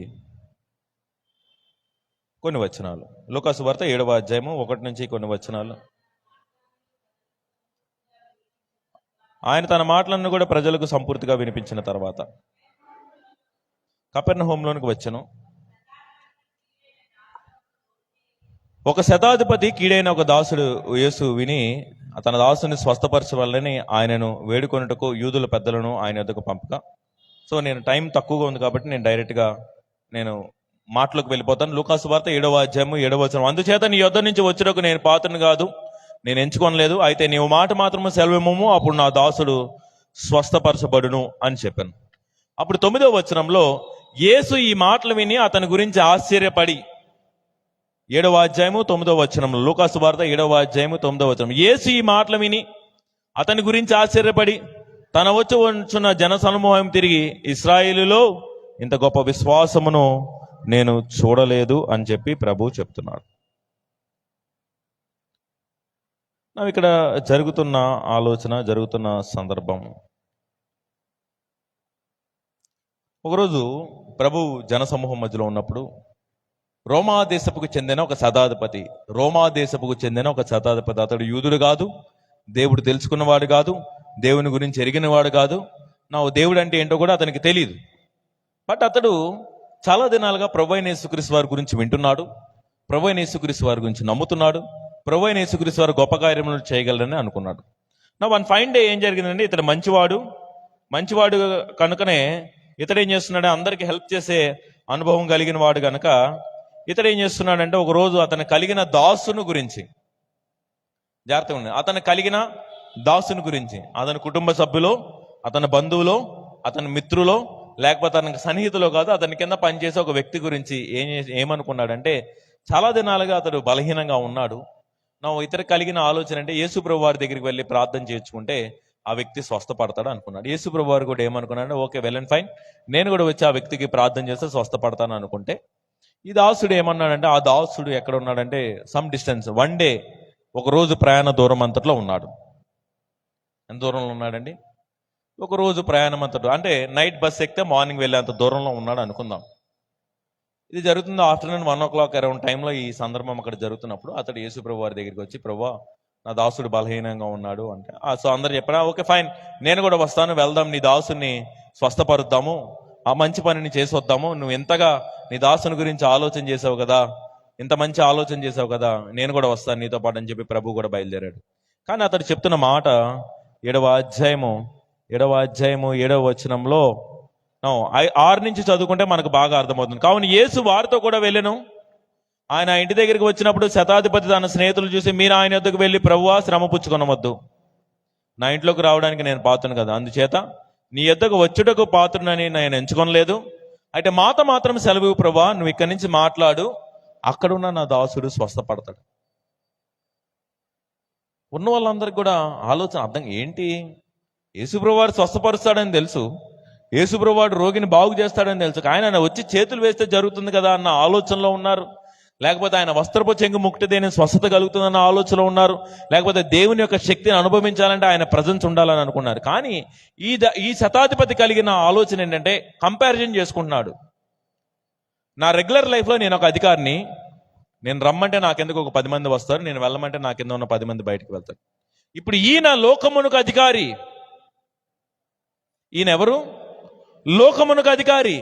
కొన్ని వచనాలు. లూకా సువార్త 7వ అధ్యాయము 1 నుంచి కొన్ని వచనాలు. ఆయన తన మాటలను కూడా ప్రజలకు సంపూర్తిగా వినిపించిన తర్వాత కపెర్నహూములోనికి వచ్చెను. ఒక శతాధిపతి కీడైన ఒక దాసుడు యేసు విని తన దాసుని స్వస్థపరచవాలని ఆయనను వేడుకొనుటకు యూదుల పెద్దలను ఆయన వద్దకు పంపగా, సో నేను టైం తక్కువగా ఉంది కాబట్టి నేను డైరెక్ట్గా మాటలకు వెళ్ళిపోతాను. లూకా సువార్త 7వ అధ్యాయము 7వ వచనం. అందుచేత నీ యొద్ద నుంచి వచ్చుటకు నేను పాత్రను కాదు, నేను ఎంచుకోనలేదు, అయితే నీవు మాట మాత్రము సెలవిమ్ము, అప్పుడు నా దాసుడు స్వస్థపరచబడును అని చెప్పాను. అప్పుడు 9వ వచనంలో యేసు ఈ మాటలు విని అతని గురించి ఆశ్చర్యపడి, 7వ అధ్యాయము 9వ వచనంలో, లూకా సువార్త 7వ అధ్యాయము 9వ వచనం. యేసు ఈ మాటలు విని అతని గురించి ఆశ్చర్యపడి తన వచ్చున్న జన సమూహం తిరిగి, ఇశ్రాయేలులో ఇంత గొప్ప విశ్వాసమును నేను చూడలేదు అని చెప్పి ప్రభువు చెప్తున్నాడు. ఇక్కడ జరుగుతున్న ఆలోచన, జరుగుతున్న సందర్భం, ఒకరోజు ప్రభు జనసమూహం మధ్యలో ఉన్నప్పుడు రోమా దేశపుకు చెందిన ఒక శతాధిపతి, అతడు యూదుడు కాదు, దేవుడు తెలుసుకున్నవాడు కాదు, దేవుని గురించి ఎరిగినవాడు కాదు, నా దేవుడు అంటే ఏంటో కూడా అతనికి తెలియదు. బట్ అతడు చాలా దినాలుగా ప్రభువైన యేసుక్రీస్తు వారి గురించి వింటున్నాడు, ప్రభువైన యేసుక్రీస్తు వారి గురించి నమ్ముతున్నాడు, ప్రభువైన యేసుక్రీస్తు వారు గొప్ప కార్యములు చేయగలరని అనుకున్నాడు. నా వన్ ఫైన్ డే ఏం జరిగిందంటే, ఇతడు మంచివాడు కనుకనే ఇతడు ఏం చేస్తున్నాడు, అందరికి హెల్ప్ చేసే అనుభవం కలిగిన వాడు కనుక ఇతడు ఏం చేస్తున్నాడంటే, ఒక రోజు అతను కలిగిన దాసును గురించి, జాగ్రత్తగా ఉంది, అతను కలిగిన దాసుని గురించి అతని కుటుంబ సభ్యులో, అతని బంధువులో, అతని మిత్రులో, లేకపోతే అతనికి సన్నిహితులో కాదు, అతని కింద పనిచేసే ఒక వ్యక్తి గురించి ఏమనుకున్నాడంటే, చాలా దినాలుగా అతడు బలహీనంగా ఉన్నాడు. నా ఇతర కలిగిన ఆలోచన అంటే, యేసుప్రభు వారి దగ్గరికి వెళ్ళి ప్రార్థన చేయించుకుంటే ఆ వ్యక్తి స్వస్థపడతాడు అనుకున్నాడు. యేసుప్రభు వారు కూడా ఏమనుకున్నాడు, ఓకే వెల్ అండ్ ఫైన్, నేను కూడా వచ్చి ఆ వ్యక్తికి ప్రార్థన చేస్తే స్వస్థపడతాను అనుకుంటే, ఈ దాసుడు ఏమన్నాడంటే, ఆ దాసుడు ఎక్కడ ఉన్నాడంటే సమ్ డిస్టెన్స్, 1 డే, ఒక రోజు ప్రయాణ దూరం అంతట్లో ఉన్నాడు. ఎంత దూరంలో ఉన్నాడండి? ఒక రోజు ప్రయాణం అంతటో, అంటే నైట్ బస్ ఎక్కితే మార్నింగ్ వెళ్ళేంత దూరంలో ఉన్నాడు అనుకుందాం. ఇది జరుగుతుంది ఆఫ్టర్నూన్ 1 o'clock అరౌండ్ టైంలో. ఈ సందర్భం అక్కడ జరుగుతున్నప్పుడు అతడు యేసుప్రభు వారి దగ్గరికి వచ్చి, ప్రభువా నా దాసుడు బలహీనంగా ఉన్నాడు అంటే, సో అందరు చెప్పారా, ఓకే ఫైన్, నేను కూడా వస్తాను, వెళ్దాం, నీ దాసుని స్వస్థపరుద్దాము, ఆ మంచి పనిని చేసి వద్దాము, నువ్వు ఎంతగా నీ దాసుని గురించి ఆలోచన చేసావు కదా, ఇంత మంచి ఆలోచన చేసావు కదా, నేను కూడా వస్తాను నీతో పాటు అని చెప్పి ప్రభు కూడా బయలుదేరాడు. కానీ అతడు చెప్తున్న మాట 7వ అధ్యాయము 7వ వచనంలో 6 నుంచి చదువుకుంటే మనకు బాగా అర్థమవుతుంది. కావున యేసు వారితో కూడా వెళ్ళెను, ఆయన ఇంటి దగ్గరికి వచ్చినప్పుడు శతాధిపతి తన స్నేహితులు చూసి, మీరు ఆయన యొద్దకు వెళ్ళి, ప్రభువా, శ్రమ పుచ్చుకొనవద్దు, నా ఇంట్లోకి రావడానికి నేను పాత్రను కదా, అందుచేత నీ యొద్దకు వచ్చుటకు పాత్రనని నేను ఎంచుకొనలేదు. అయితే మాతో మాత్రం సెలవు ప్రభువా, నువ్వు ఇక్కడి నుంచి మాట్లాడు, అక్కడున్న నా దాసుడు స్వస్థపడతాడు. ఉన్న వాళ్ళందరికీ కూడా ఆలోచన అర్థం ఏంటి, యేసుప్రభువాడు స్వస్థపరుస్తాడని తెలుసు, యేసుప్రభువాడు రోగిని బాగు చేస్తాడని తెలుసు, ఆయన వచ్చి చేతులు వేస్తే జరుగుతుంది కదా అన్న ఆలోచనలో ఉన్నారు. లేకపోతే ఆయన వస్త్రపు చెంగు ముక్తితే నేను స్వస్థత కలుగుతుందన్న ఆలోచనలో ఉన్నారు. లేకపోతే దేవుని యొక్క శక్తిని అనుభవించాలంటే ఆయన ప్రజెన్స్ ఉండాలని అనుకున్నారు. కానీ ఈ శతాధిపతి కలిగిన ఆలోచన ఏంటంటే కంపారిజన్ చేసుకుంటున్నాడు. నా రెగ్యులర్ లైఫ్లో నేను ఒక అధికారిని, నేను రమ్మంటే నాకెందుకు ఒక 10 మంది వస్తారు, నేను వెళ్ళమంటే నా కింద ఉన్న 10 మంది బయటకు వెళ్తారు. ఇప్పుడు ఈయన లోకమునకు అధికారి. ఈయన ఎవరు? లోకమునకు అధికారి.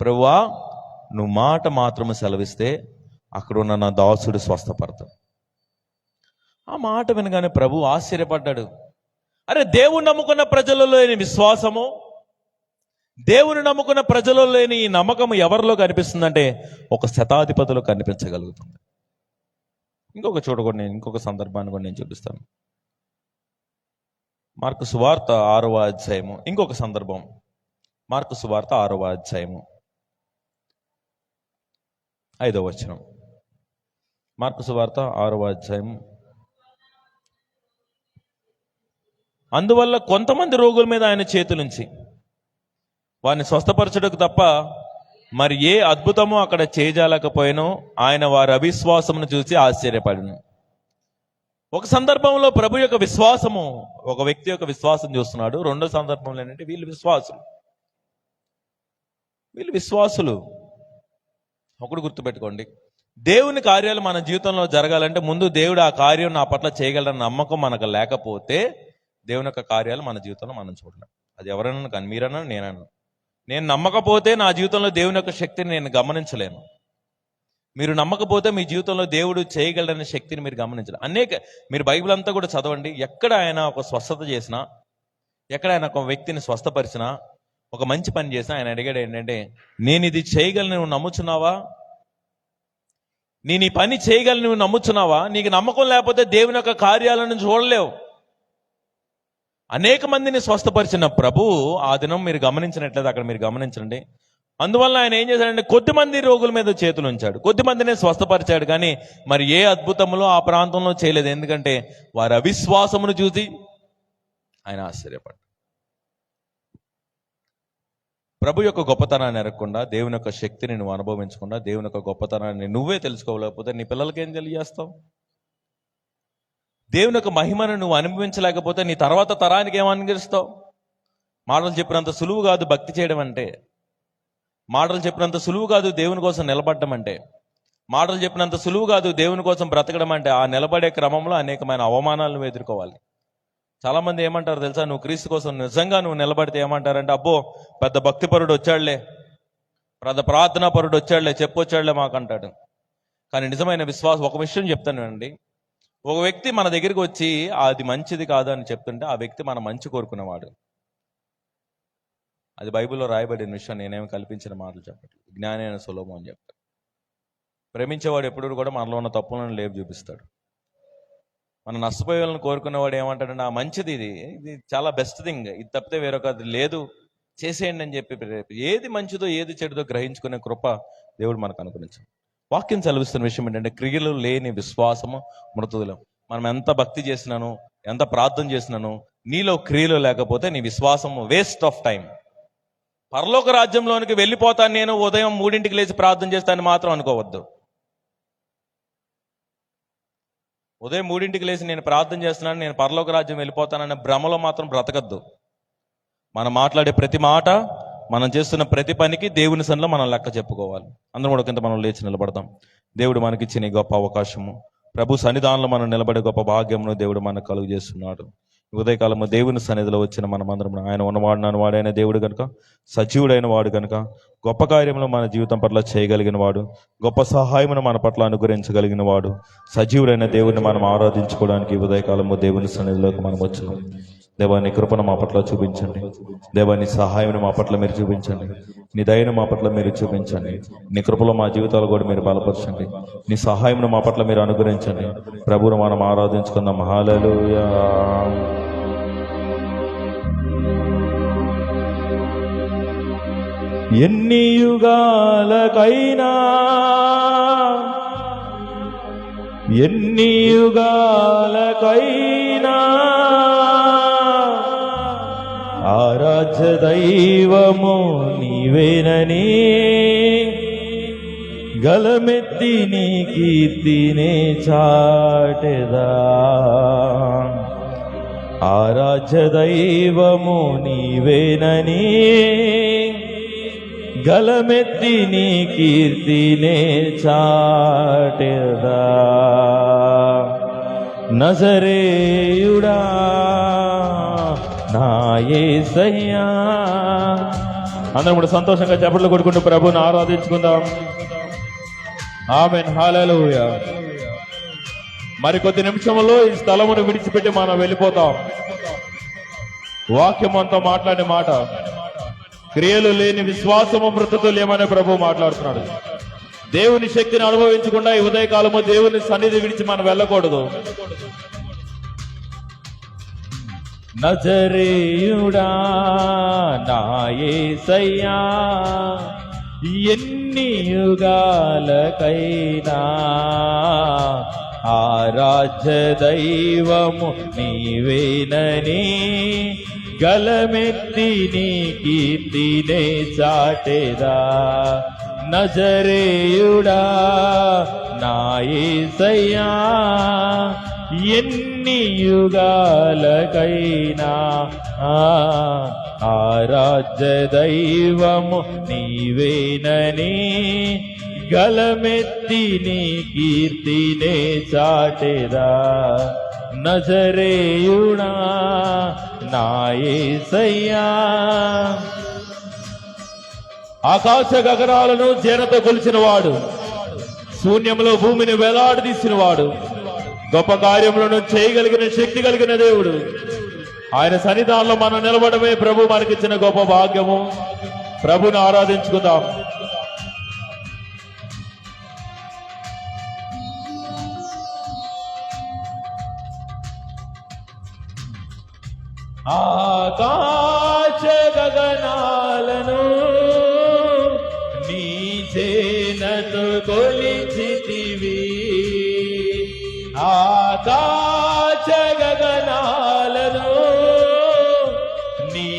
ప్రభువా, నువ్వు మాట మాత్రము సెలవిస్తే అక్కడ ఉన్న నా దాసుడు స్వస్థపడతాడు. ఆ మాట వినగానే ప్రభు ఆశ్చర్యపడ్డాడు. అరే, దేవుని నమ్ముకున్న ప్రజలలో లేని విశ్వాసము, దేవుని నమ్ముకున్న ప్రజలలో లేని ఈ నమ్మకం ఎవరిలో కనిపిస్తుందంటే ఒక శతాధిపతిలో కనిపించగలుగుతుంది. ఇంకొక చోట కూడా నేను, ఇంకొక సందర్భాన్ని కూడా నేను చూపిస్తాను. మార్కు సువార్త 6వ అధ్యాయము, ఇంకొక సందర్భం. మార్కు సువార్త 6వ అధ్యాయము 5వ వచనం. మార్కు సువార్త 6వ అధ్యాయం. అందువల్ల కొంతమంది రోగుల మీద ఆయన చేతులుంచి వారిని స్వస్థపరచుటకు తప్ప మరి ఏ అద్భుతమో అక్కడ చేయజాలకపోయినో ఆయన వారి అవిశ్వాసమును చూసి ఆశ్చర్యపడిను. ఒక సందర్భంలో ప్రభు యొక్క విశ్వాసము, ఒక వ్యక్తి యొక్క విశ్వాసం చూస్తున్నాడు. రెండో సందర్భంలో ఏంటంటే వీళ్ళు విశ్వాసులు. ఒకటి గుర్తుపెట్టుకోండి, దేవుని కార్యాలు మన జీవితంలో జరగాలంటే ముందు దేవుడు ఆ కార్యం నా పట్ల చేయగలరన్న నమ్మకం మనకు లేకపోతే దేవుని యొక్క కార్యాలు మన జీవితంలో మనం చూడలేం. అది ఎవరైనా కానీ, మీరన్నా నేనన్నా. నేను నమ్మకపోతే నా జీవితంలో దేవుని యొక్క శక్తిని నేను గమనించలేను. మీరు నమ్మకపోతే మీ జీవితంలో దేవుడు చేయగలరనే శక్తిని మీరు గమనించలేరు. మీరు బైబిల్ అంతా కూడా చదవండి. ఎక్కడ ఆయన ఒక స్వస్థత చేసినా, ఎక్కడ ఆయన ఒక వ్యక్తిని స్వస్థపరిచినా, ఒక మంచి పని చేసినా ఆయన అడిగాడు ఏంటంటే, నేను ఇది చేయగలను, నువ్వు నమ్ముచున్నావా? నేను ఈ పని చేయగలను, నువ్వు నమ్ముచున్నావా? నీకు నమ్మకం లేకపోతే దేవుని యొక్క కార్యాలను చూడలేవు. అనేక మందిని స్వస్థపరిచిన ప్రభువు ఆ దినం మీరు గమనించినట్లయితే అక్కడ మీరు గమనించండి. అందువల్ల ఆయన ఏం చేశాడంటే కొద్ది మంది రోగుల మీద చేతులు ఉంచాడు, కొద్ది మందినే స్వస్థపరిచాడు. కానీ మరి ఏ అద్భుతములో ఆ ప్రాంతంలో చేయలేదు. ఎందుకంటే వారి అవిశ్వాసమును చూసి ఆయన ఆశ్చర్యపడ్డాడు. ప్రభు యొక్క గొప్పతనాన్ని ఎరగకుండా, దేవుని యొక్క శక్తిని నువ్వు అనుభవించకుండా, దేవుని యొక్క గొప్పతనాన్ని నువ్వే తెలుసుకోలేకపోతే నీ పిల్లలకి ఏం తెలియజేస్తావు? దేవుని యొక్క మహిమను నువ్వు అనుభవించలేకపోతే నీ తర్వాత తరానికి ఏమనుగరిస్తావు? మాటలు చెప్పినంత సులువు కాదు భక్తి చేయడం అంటే. మాటలు చెప్పినంత సులువు కాదు దేవుని కోసం నిలబడడం అంటే. మాటలు చెప్పినంత సులువు కాదు దేవుని కోసం బ్రతకడం అంటే. ఆ నిలబడే క్రమంలో అనేకమైన అవమానాలను ఎదుర్కోవాలి. చాలా మంది ఏమంటారు తెలుసా, నువ్వు క్రీస్తు కోసం నిజంగా నువ్వు నిలబడితే ఏమంటారంటే, అబ్బో పెద్ద భక్తిపరుడు వచ్చాడులే, పెద్ద ప్రార్థనా పరుడు వచ్చాడులే, చెప్పొచ్చాడులే మాకంటాడు. కానీ నిజమైన విశ్వాసం, ఒక విషయం చెప్తాను అండి, ఒక వ్యక్తి మన దగ్గరికి వచ్చి అది మంచిది కాదు అని చెప్తుంటే ఆ వ్యక్తి మన మంచి కోరుకునేవాడు. అది బైబిల్లో రాయబడిన విషయం, నేనేమి కల్పించిన మాటలు చెప్పట్లేదు. జ్ఞాని అయిన సొలొమోను అని చెప్తాడు. ప్రేమించేవాడు ఎప్పుడు కూడా మనలో ఉన్న తప్పులను లేపు చూపిస్తాడు. మనం నష్టపోయేవాళ్ళని కోరుకునేవాడు ఏమంటాడంటే, ఆ మంచిది, ఇది చాలా బెస్ట్ థింగ్, ఇది తప్పితే వేరొకది లేదు, చేసేయండి అని చెప్పి ఏది మంచిదో ఏది చెడుదో గ్రహించుకునే కృప దేవుడు మనకు అనుగ్రహించాడు. వాక్యం సెలవిస్తున్న విషయం ఏంటంటే, క్రియలు లేని విశ్వాసము మృతులం. మనం ఎంత భక్తి చేసినాను, ఎంత ప్రార్థన చేసినాను, నీలో క్రియలు లేకపోతే నీ విశ్వాసము వేస్ట్ ఆఫ్ టైం. పరలోక రాజ్యంలోనికి వెళ్ళిపోతాను నేను, ఉదయం 3ంటికి లేచి ప్రార్థన చేస్తాను మాత్రం అనుకోవద్దు. ఉదయం 3ంటికి లేచి నేను ప్రార్థన చేస్తున్నాను, నేను పరలోక రాజ్యం వెళ్ళిపోతానన్న భ్రమలో మాత్రం బ్రతకద్దు. మనం మాట్లాడే ప్రతి మాట, మనం చేస్తున్న ప్రతి పనికి దేవుని సన్నిధిలో మనం లెక్క చెప్పుకోవాలి. అందరం కూడా కింద మనం లేచి నిలబడదాం. దేవుడు మనకిచ్చిన గొప్ప అవకాశము, ప్రభు సన్నిధానంలో మనం నిలబడే గొప్ప భాగ్యమును దేవుడు మనకు కలుగు చేస్తున్నాడు. ఉదయకాలము దేవుని సన్నిధిలో వచ్చిన మనమందరం, ఆయన ఉన్నవాడు వాడైన దేవుడు కనుక, సజీవుడైన వాడు కనుక, గొప్ప కార్యములు మన జీవితం పట్ల చేయగలిగిన వాడు, గొప్ప సహాయమును మన పట్ల అనుగ్రహించగలిగిన వాడు, సజీవుడైన దేవుడిని మనం ఆరాధించుకోవడానికి ఉదయకాలము దేవుని సన్నిధిలోకి మనం వచ్చినాం. దేవా నీ కృపను మా పట్ల చూపించండి. దేవా నీ సహాయం మా పట్ల మీరు చూపించండి. నీ దయను మా పట్ల మీరు చూపించండి. నీ కృపలో మా జీవితాలు కూడా మీరు బలపరచండి. నీ సహాయం మా పట్ల మీరు అనుగ్రహించండి. ప్రభువును మనం ఆరాధించుకుందాం. హల్లెలూయా. ఎన్ని యుగాలకైనా ఎన్ని యుగాలకైనా ఆరాధ్య దైవము నీవేనని గలమెత్తి నీ కీర్తినే చాటెదా. ఆరాధ్య దైవము నీవేనని గలమెత్తి నీ కీర్తినే చాటెదా. నజరేయుడా నా యేసయ్యా. అందరం కూడా సంతోషంగా చప్పట్లు కొట్టుకుంటూ ప్రభువుని ఆరాధించుకుందాం. ఆమేన్. హల్లెలూయా. మరికొద్ది నిమిషంలో ఈ స్థలమును విడిచిపెట్టి మనం వెళ్ళిపోతాం. వాక్యం అంతా మాట్లాడే మాట, క్రియలు లేని విశ్వాసము మృతతుల్యమని ప్రభు మాట్లాడుతున్నాడు. దేవుని శక్తిని అనుభవించకుండా ఈ ఉదయకాలము దేవుని సన్నిధి విడిచి మనం వెళ్ళకూడదు. నజరేయుడా నా యేసయ్యా, ఎన్ని యుగాలకైనా ఆరాధ్య దైవము నీవేనని గలమెత్తి నీ కీర్తినే చాటెదా. నజరేయుడా నా యేసయ్యా, ఎన్ని యుగాలకైనా ఆరాధ్య దైవము నీవేనని గలమెత్తి నీ కీర్తినే చాటెదా. నజరేయుడా నా యేసయ్యా. ఆకాశ గగనాలను జనతో కొలిచిన వాడు, శూన్యంలో భూమిని వేలాడదీసిన వాడు, గొప్ప కార్యములను చేయగలిగిన శక్తి కలిగిన దేవుడు. ఆయన సన్నిధానంలో మనం నిలబడమే ప్రభు మనకిచ్చిన గొప్ప భాగ్యము. ప్రభుని ఆరాధించుకుందాం. ఆకాశ గగనాలను నీ చేనతో కొలిచితివి. ఆకాశ గగనాలను నీ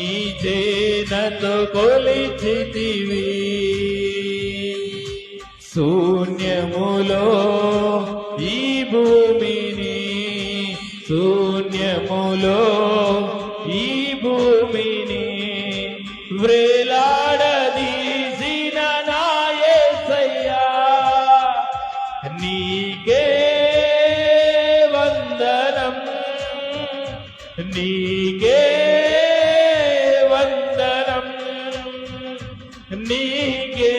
చేనతో కొలిచితివి. శూన్యములో ఈ భూమిని, శూన్యములో ఈ భూమిని వ్రేలాడదీసిన నా యేసయ్యా, నీకే వందనం, నీకే వందనం, నీకే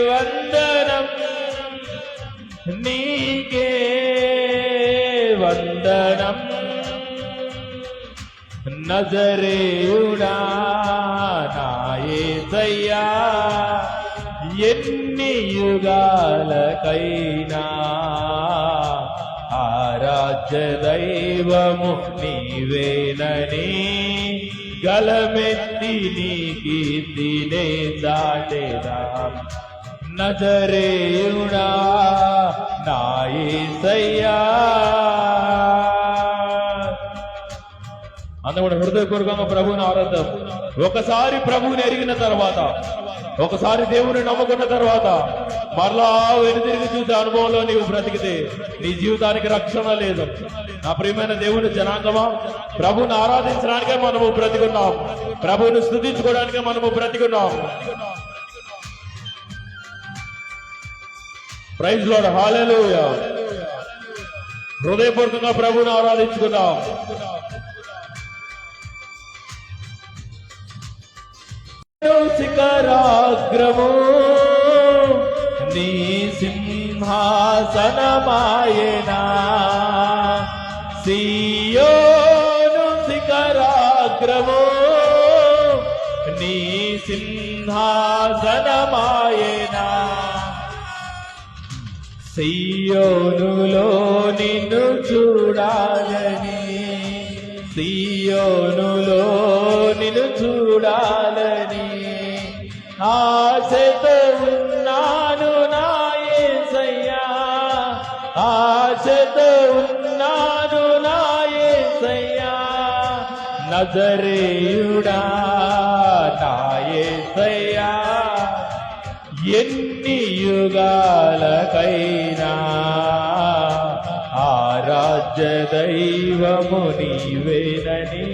వందనం, నీకే వందనం. నజరేయుడా నా యేసయ్యా, ఎన్ని యుగాలకైనా ఆరాధ్య దైవము నీవేనని గలమెత్తి నీ కీర్తినే చాటెదా. నజరేయుడా నా యేసయ్యా. అందువల్ల హృదయపూర్వకంగా ప్రభువుని ఆరాధిద్దాం. ఒకసారి ప్రభువుని ఎరిగిన తర్వాత, ఒకసారి దేవుని నమ్ముకున్న తర్వాత మరలా వెనుతిరిగి చూసే అనుభవంలో నీవు బ్రతికితే నీ జీవితానికి రక్షణ లేదు. నా ప్రియమైన దేవుని జనాంగమా, ప్రభువుని ఆరాధించడానికే మనము బ్రతికున్నాం, ప్రభువుని స్తుతించుకోవడానికే మనము బ్రతికున్నాం. Praise lord. హల్లెలూయా. హృదయపూర్వకంగా ప్రభువుని ఆరాధించుకున్నాం. శిఖరాగ్రము నీ సింహాసనమాయనా, సియోను సింహాసనమాయేనా. సియోనులో నిన్ను చూడాలని, సియోనులో నిన్ను చూడాలని ఆశతో ఉన్నాను నా యేసయ్యా, ఆశతో ఉన్నాను నా యేసయ్యా. నజరేయుడా నా యేసయ్యా, ఎన్ని యుగాలకైనా ఆరాధ్య దైవము నీవేనని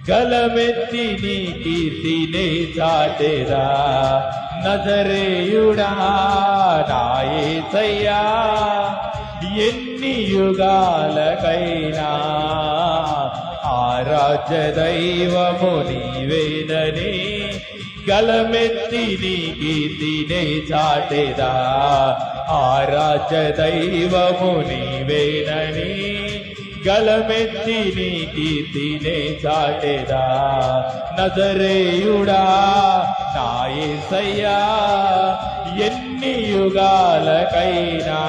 గలమెత్తి నీ కీర్తినే చాటెదా. నజరేయుడా నా యేసయ్యా, ఎన్ని యుగాలకైనా ఆరాధ్య దైవము నీవేనని గలమెత్తి నీ కీర్తినే చాటెదా. ఆరాధ్య దైవము నీవేనని గలమెత్తి నీ కీర్తినే చాటెదా. నజరేయుడా నా యేసయ్యా, ఎన్ని యుగాలకైనా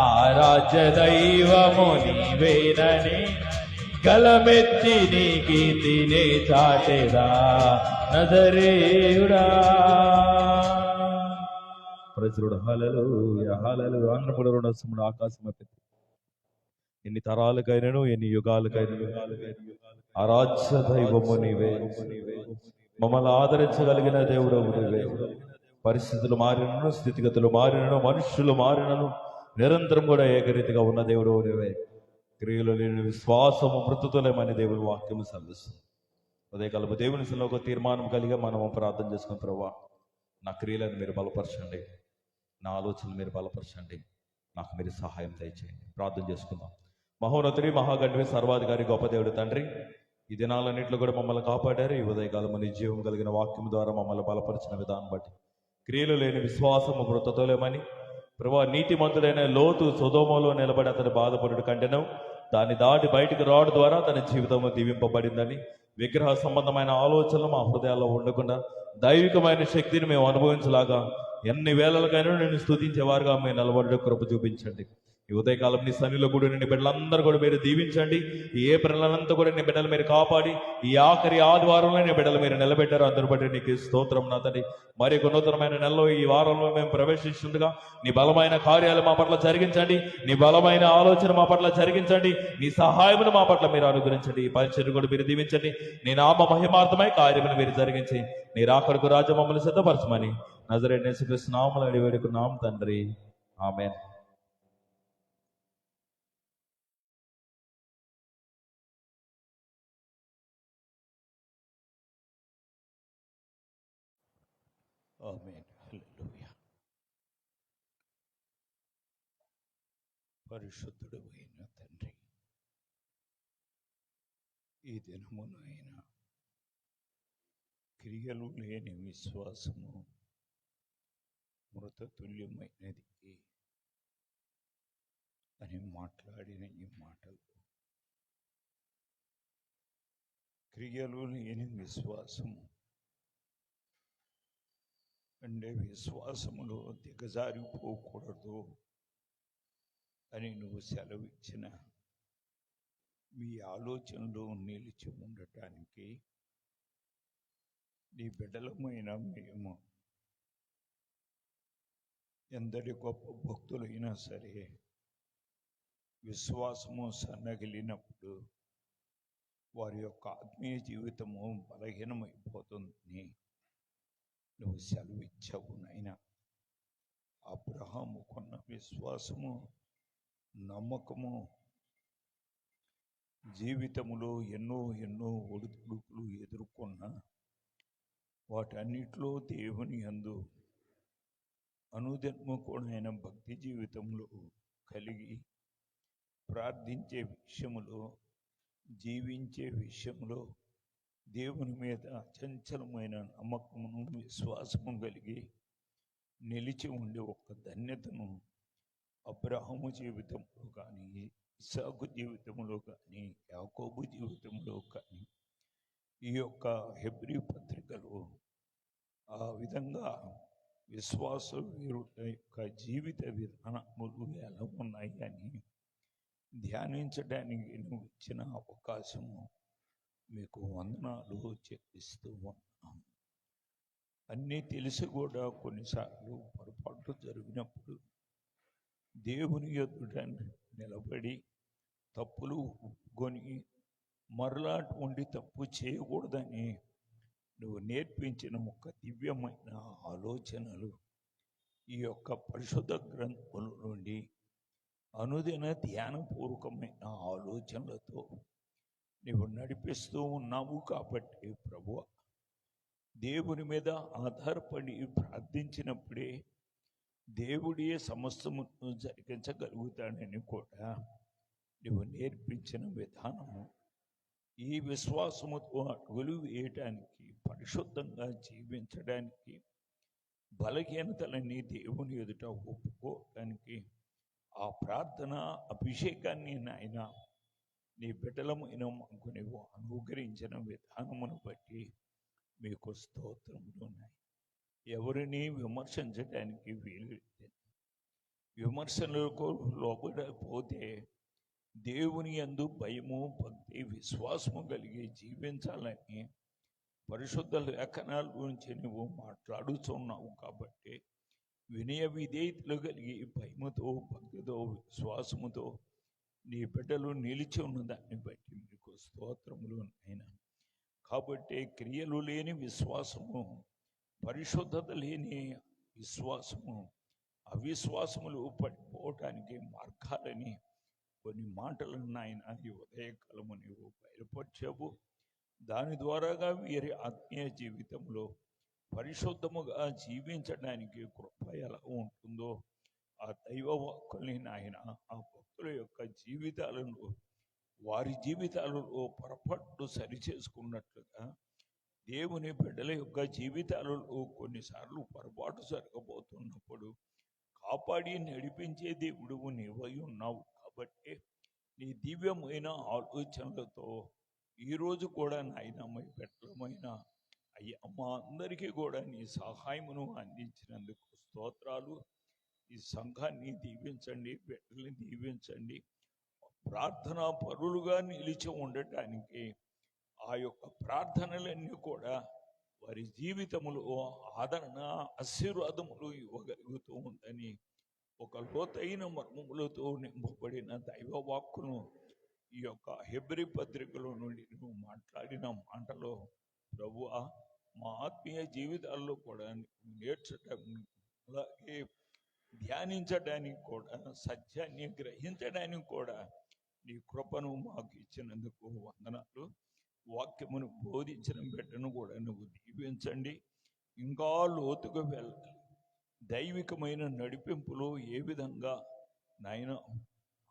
ఆరాధ్య దైవము నీవేనని గలమెత్తి నీ కీర్తినే చాటెదా. నజరేయుడా. ప్రజలుడు హల్లెలూయా హల్లెలూయా. అందరూ రుణసముడు ఆకాశం పెట్టి ఎన్ని తరాలకైనను ఎన్ని యుగాలకైనను ఆరాధ్య దైవము నీవే. మమ్మల్ని ఆదరించగలిగిన దేవుడు నీవే. పరిస్థితులు మారినను, స్థితిగతులు మారినను, మనుషులు మారినను నిరంతరం కూడా ఏకరీతిగా ఉన్న దేవుడు నీవే. క్రియలు లేని విశ్వాసము మృతులేమని దేవుని వాక్యము సెలవిస్తుంది. ఉదయకాలపు దేవుని సన్నిధిలో ఒక తీర్మానం కలిగి మనము ప్రార్థన చేసుకుని, ప్రభువా నా క్రియలను మీరు బలపరచండి, నా ఆలోచనలు మీరు బలపరచండి, నాకు మీరు సహాయం దయచేయండి. ప్రార్థన చేసుకుందాం. మహోన్నతుడి మహాగణ్వి సర్వాధికారి గొప్ప దేవుడు తండ్రి, ఈ దినాలన్నింటిలో కూడా మమ్మల్ని కాపాడారు. ఈ ఉదయకాలము నీ జీవం కలిగిన వాక్యం ద్వారా మమ్మల్ని బలపరిచిన విధానం బట్టి క్రియలు లేని విశ్వాసము మృతతోలేమని, ప్రభువా నీతిమంతుడైన లోతు సొదొమలో నిలబడి అతని బాధపడుడు కంటెను దాన్ని దాటి బయటికి రావడం ద్వారా తన జీవితము దీవింపబడిందని, విగ్రహ సంబంధమైన ఆలోచనలు మా హృదయాల్లో ఉండకుండా దైవికమైన శక్తిని మేము అనుభవించలాగా ఎన్ని వేళలకైనా నేను స్తుతించేవారుగా మేము నిలబడే కృప చూపించండి. ఈ ఉదయకాలం నీ సన్నిలో కూడా నీ బిడ్డలందరూ కూడా మీరు దీవించండి. ఈ ఏప్రిల్నంతా కూడా నీ బిడ్డలు మీరు కాపాడి ఈ ఆఖరి ఆదివారంలో నీ బిడ్డలు మీరు నిలబెట్టారు. అందరి బట్టి నీకు స్తోత్రం నాతని. మరి ఒక నూతనమైన నెలలో ఈ వారంలో మేము ప్రవేశిస్తుండగా నీ బలమైన కార్యాలు మా పట్ల జరిగించండి, నీ బలమైన ఆలోచన మా పట్ల జరిగించండి, నీ సహాయమును మా పట్ల మీరు అనుగ్రహించండి. ఈ పరిచర్య కూడా మీరు దీవించండి. నీ నామ మహిమార్థమై కార్యమును మీరు జరిగించి నీ రాకడకు రాజ్య మమ్మల్ని సిద్ధపరచమని నజరేయుడైన యేసుక్రీస్తు నామములో అడిగి వేడుకున్నాం తండ్రి, ఆమేన్. ఆమేన్. హల్లెలూయా. పరిశుద్ధుడు అయిన తండ్రి, ఈ దినమునైన క్రియలు లేని విశ్వాసము మృతతుల్యమైనది అని మాట్లాడిన ఈ మాటలు, క్రియలు లేని విశ్వాసము అంటే విశ్వాసములో దిగజారిపోకూడదు అని నువ్వు సెలవిచ్చిన మీ ఆలోచనలో నిలిచి ఉండటానికి నీ బిడ్డలమైన మేము ఎందరి గొప్ప భక్తులైనా సరే విశ్వాసము సన్నగిలినప్పుడు వారి యొక్క ఆత్మీయ జీవితము బలహీనమైపోతుందని నువ్వు సెలవిచ్చావు నాయనా. అబ్రహాము కొన్న విశ్వాసము, నమ్మకము జీవితములో ఎన్నో ఎన్నో ఒడిదుడుకులు ఎదుర్కొన్న వాటన్నిటిలో దేవుని యందు అనుదినము కూడా ఆయన భక్తి జీవితంలో కలిగి ప్రార్థించే విషయములో, జీవించే విషయంలో దేవుని మీద అచంచలమైన నమ్మకమును విశ్వాసము కలిగి నిలిచి ఉండే ఒక ధన్యతను అబ్రహాము జీవితంలో కానీ, ఇస్సాకు జీవితంలో కానీ, యాకోబు జీవితంలో కానీ ఈ యొక్క హెబ్రీ పత్రికలో ఆ విధంగా విశ్వాస వీరుల యొక్క జీవిత విధానములు ఎలా ఉన్నాయి అని ధ్యానించడానికి నువ్వు ఇచ్చిన అవకాశము మీకు వందనాలు చెల్లిస్తూ ఉన్నాం. అన్నీ తెలిసి కూడా కొన్నిసార్లు పొరపాట్లు జరిగినప్పుడు దేవుని ఎదుట నిలబడి తప్పులు ఒప్పుకొని మరలా ఉండి తప్పు చేయకూడదని నువ్వు నేర్పించిన ఒక దివ్యమైన ఆలోచనలు ఈ యొక్క పరిశుద్ధ గ్రంథముల నుండి అనుదిన ధ్యానపూర్వకమైన ఆలోచనలతో నువ్వు నడిపిస్తూ ఉన్నావు. కాబట్టి ప్రభువా, దేవుని మీద ఆధారపడి ప్రార్థించినప్పుడే దేవుడే సమస్తమును జరిగించగలుగుతాడని కూడా నువ్వు నేర్పించిన విధానము ఈ విశ్వాసముతో అడుగులు వేయటానికి, పరిశుద్ధంగా జీవించడానికి, బలహీనతలన్నీ దేవుని ఎదుట ఒప్పుకోవడానికి ఆ ప్రార్థన అభిషేకాన్ని నాయన నీ బిడ్డలమైన మాకు నువ్వు అనుగ్రహించిన విధానమును బట్టి మీకు స్తోత్రములు ఉన్నాయి. ఎవరిని విమర్శించడానికి వీలు, విమర్శలకు లోపడపోతే దేవుని యందు భయము, భక్తి, విశ్వాసము కలిగి జీవించాలని పరిశుద్ధ లేఖనాల గురించి నువ్వు మాట్లాడుతున్నావు. కాబట్టి వినయ విధేయతలు కలిగి భయముతో, భక్తితో, విశ్వాసముతో నీ బిడ్డలు నిలిచి ఉన్న దాన్ని బట్టి మీకు స్తోత్రములు అయినా. కాబట్టి క్రియలు లేని విశ్వాసము, పరిశుద్ధత లేని విశ్వాసము, అవిశ్వాసములు పడిపోవటానికి మార్గాలని కొన్ని మాటలను నాయన ఈ ఉదయకాలము నీవు బయలుపరిచావు. దాని ద్వారాగా వీరి ఆత్మీయ జీవితంలో పరిశుద్ధముగా జీవించడానికి కృప ఎలా ఉంటుందో ఆ దైవ వాక్కుల్ని నాయన ఆ భక్తుల యొక్క జీవితాలను, వారి జీవితాలలో పొరపాట్లు సరిచేసుకున్నట్లుగా దేవుని బిడ్డల యొక్క జీవితాలలో కొన్నిసార్లు పొరపాటు జరగబోతున్నప్పుడు కాపాడి నడిపించే దేవుడు నీవై ఉన్నావు. కాబట్టి నీ దివ్యమైన ఆలోచనలతో ఈరోజు కూడా నాయన మీ బిడ్డలమైన అయ్యా మా అందరికీ కూడా నీ సహాయమును అందించినందుకు స్తోత్రాలు. ఈ సంఘాన్ని దీవించండి, బిడ్డల్ని దీవించండి. ప్రార్థనా పరులుగా నిలిచి ఉండటానికి ఆ యొక్క ప్రార్థనలన్నీ కూడా వారి జీవితములో ఆదరణ, ఆశీర్వాదములు ఇవ్వగలుగుతూ ఉందని ఒక లోతైన మర్మములతో నింపబడిన దైవ వాక్కును ఈ యొక్క హెబ్రీ పత్రికలో నుండి నువ్వు మాట్లాడిన మాటలో ప్రభువా, మా ఆత్మీయ జీవితాల్లో కూడా నేర్చడానికి, అలాగే ధ్యానించడానికి కూడా, సత్యాన్ని గ్రహించడానికి కూడా నీ కృపను మాకు ఇచ్చినందుకు వందనాలు. వాక్యమును బోధించిన బిడ్డను కూడా నువ్వు దీవించండి. ఇంకా లోతుగా వెళ్ళాలి. దైవికమైన నడిపింపులో ఏ విధంగా నాయన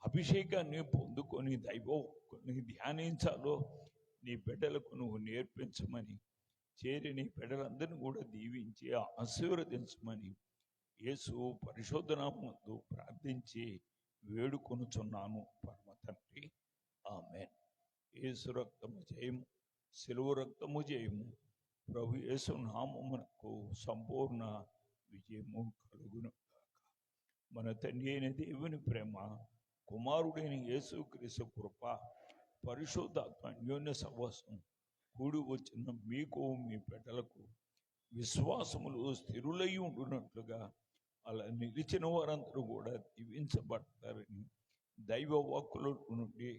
అభిషేకాన్ని పొందుకొని దైవాన్ని ధ్యానించాలో నీ బిడ్డలకు నువ్వు నేర్పించమని, చేరి నీ బిడ్డలందరినీ కూడా దీవించి ఆశీర్వదించమని యేసు పరిశుద్ధ నామముతో ప్రార్థించి వేడుకొనుచున్నాను పరమ తండ్రి. ఆమేన్. యేసు రక్తము జయము, సిలువ రక్తము జయము. ప్రభు యేసు నామమునకు సంపూర్ణ విజయము కలుగును గాక. మన తండ్రి అయిన దేవుని ప్రేమ, కుమారుడైన యేసుక్రీస్తు కృప, పరిశుద్ధాత్మ అన్యోన్య సహవాసం కూడి వచ్చిన మీకు, మీ బిడ్డలకు విశ్వాసములు స్థిరులై ఉండునట్లుగా అలా నిలిచిన వారందరూ కూడా దీవించబడతారని దైవ వాక్కుల నుండి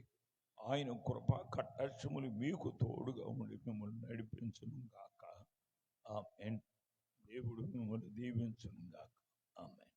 ఆయన కృపా కటాక్షములు మీకు తోడుగా ఉండి మిమ్మల్ని నడిపించును గాక. ఆమేన్. దేవుడు మిమ్మల్ని దీవించును గాక. ఆమేన్.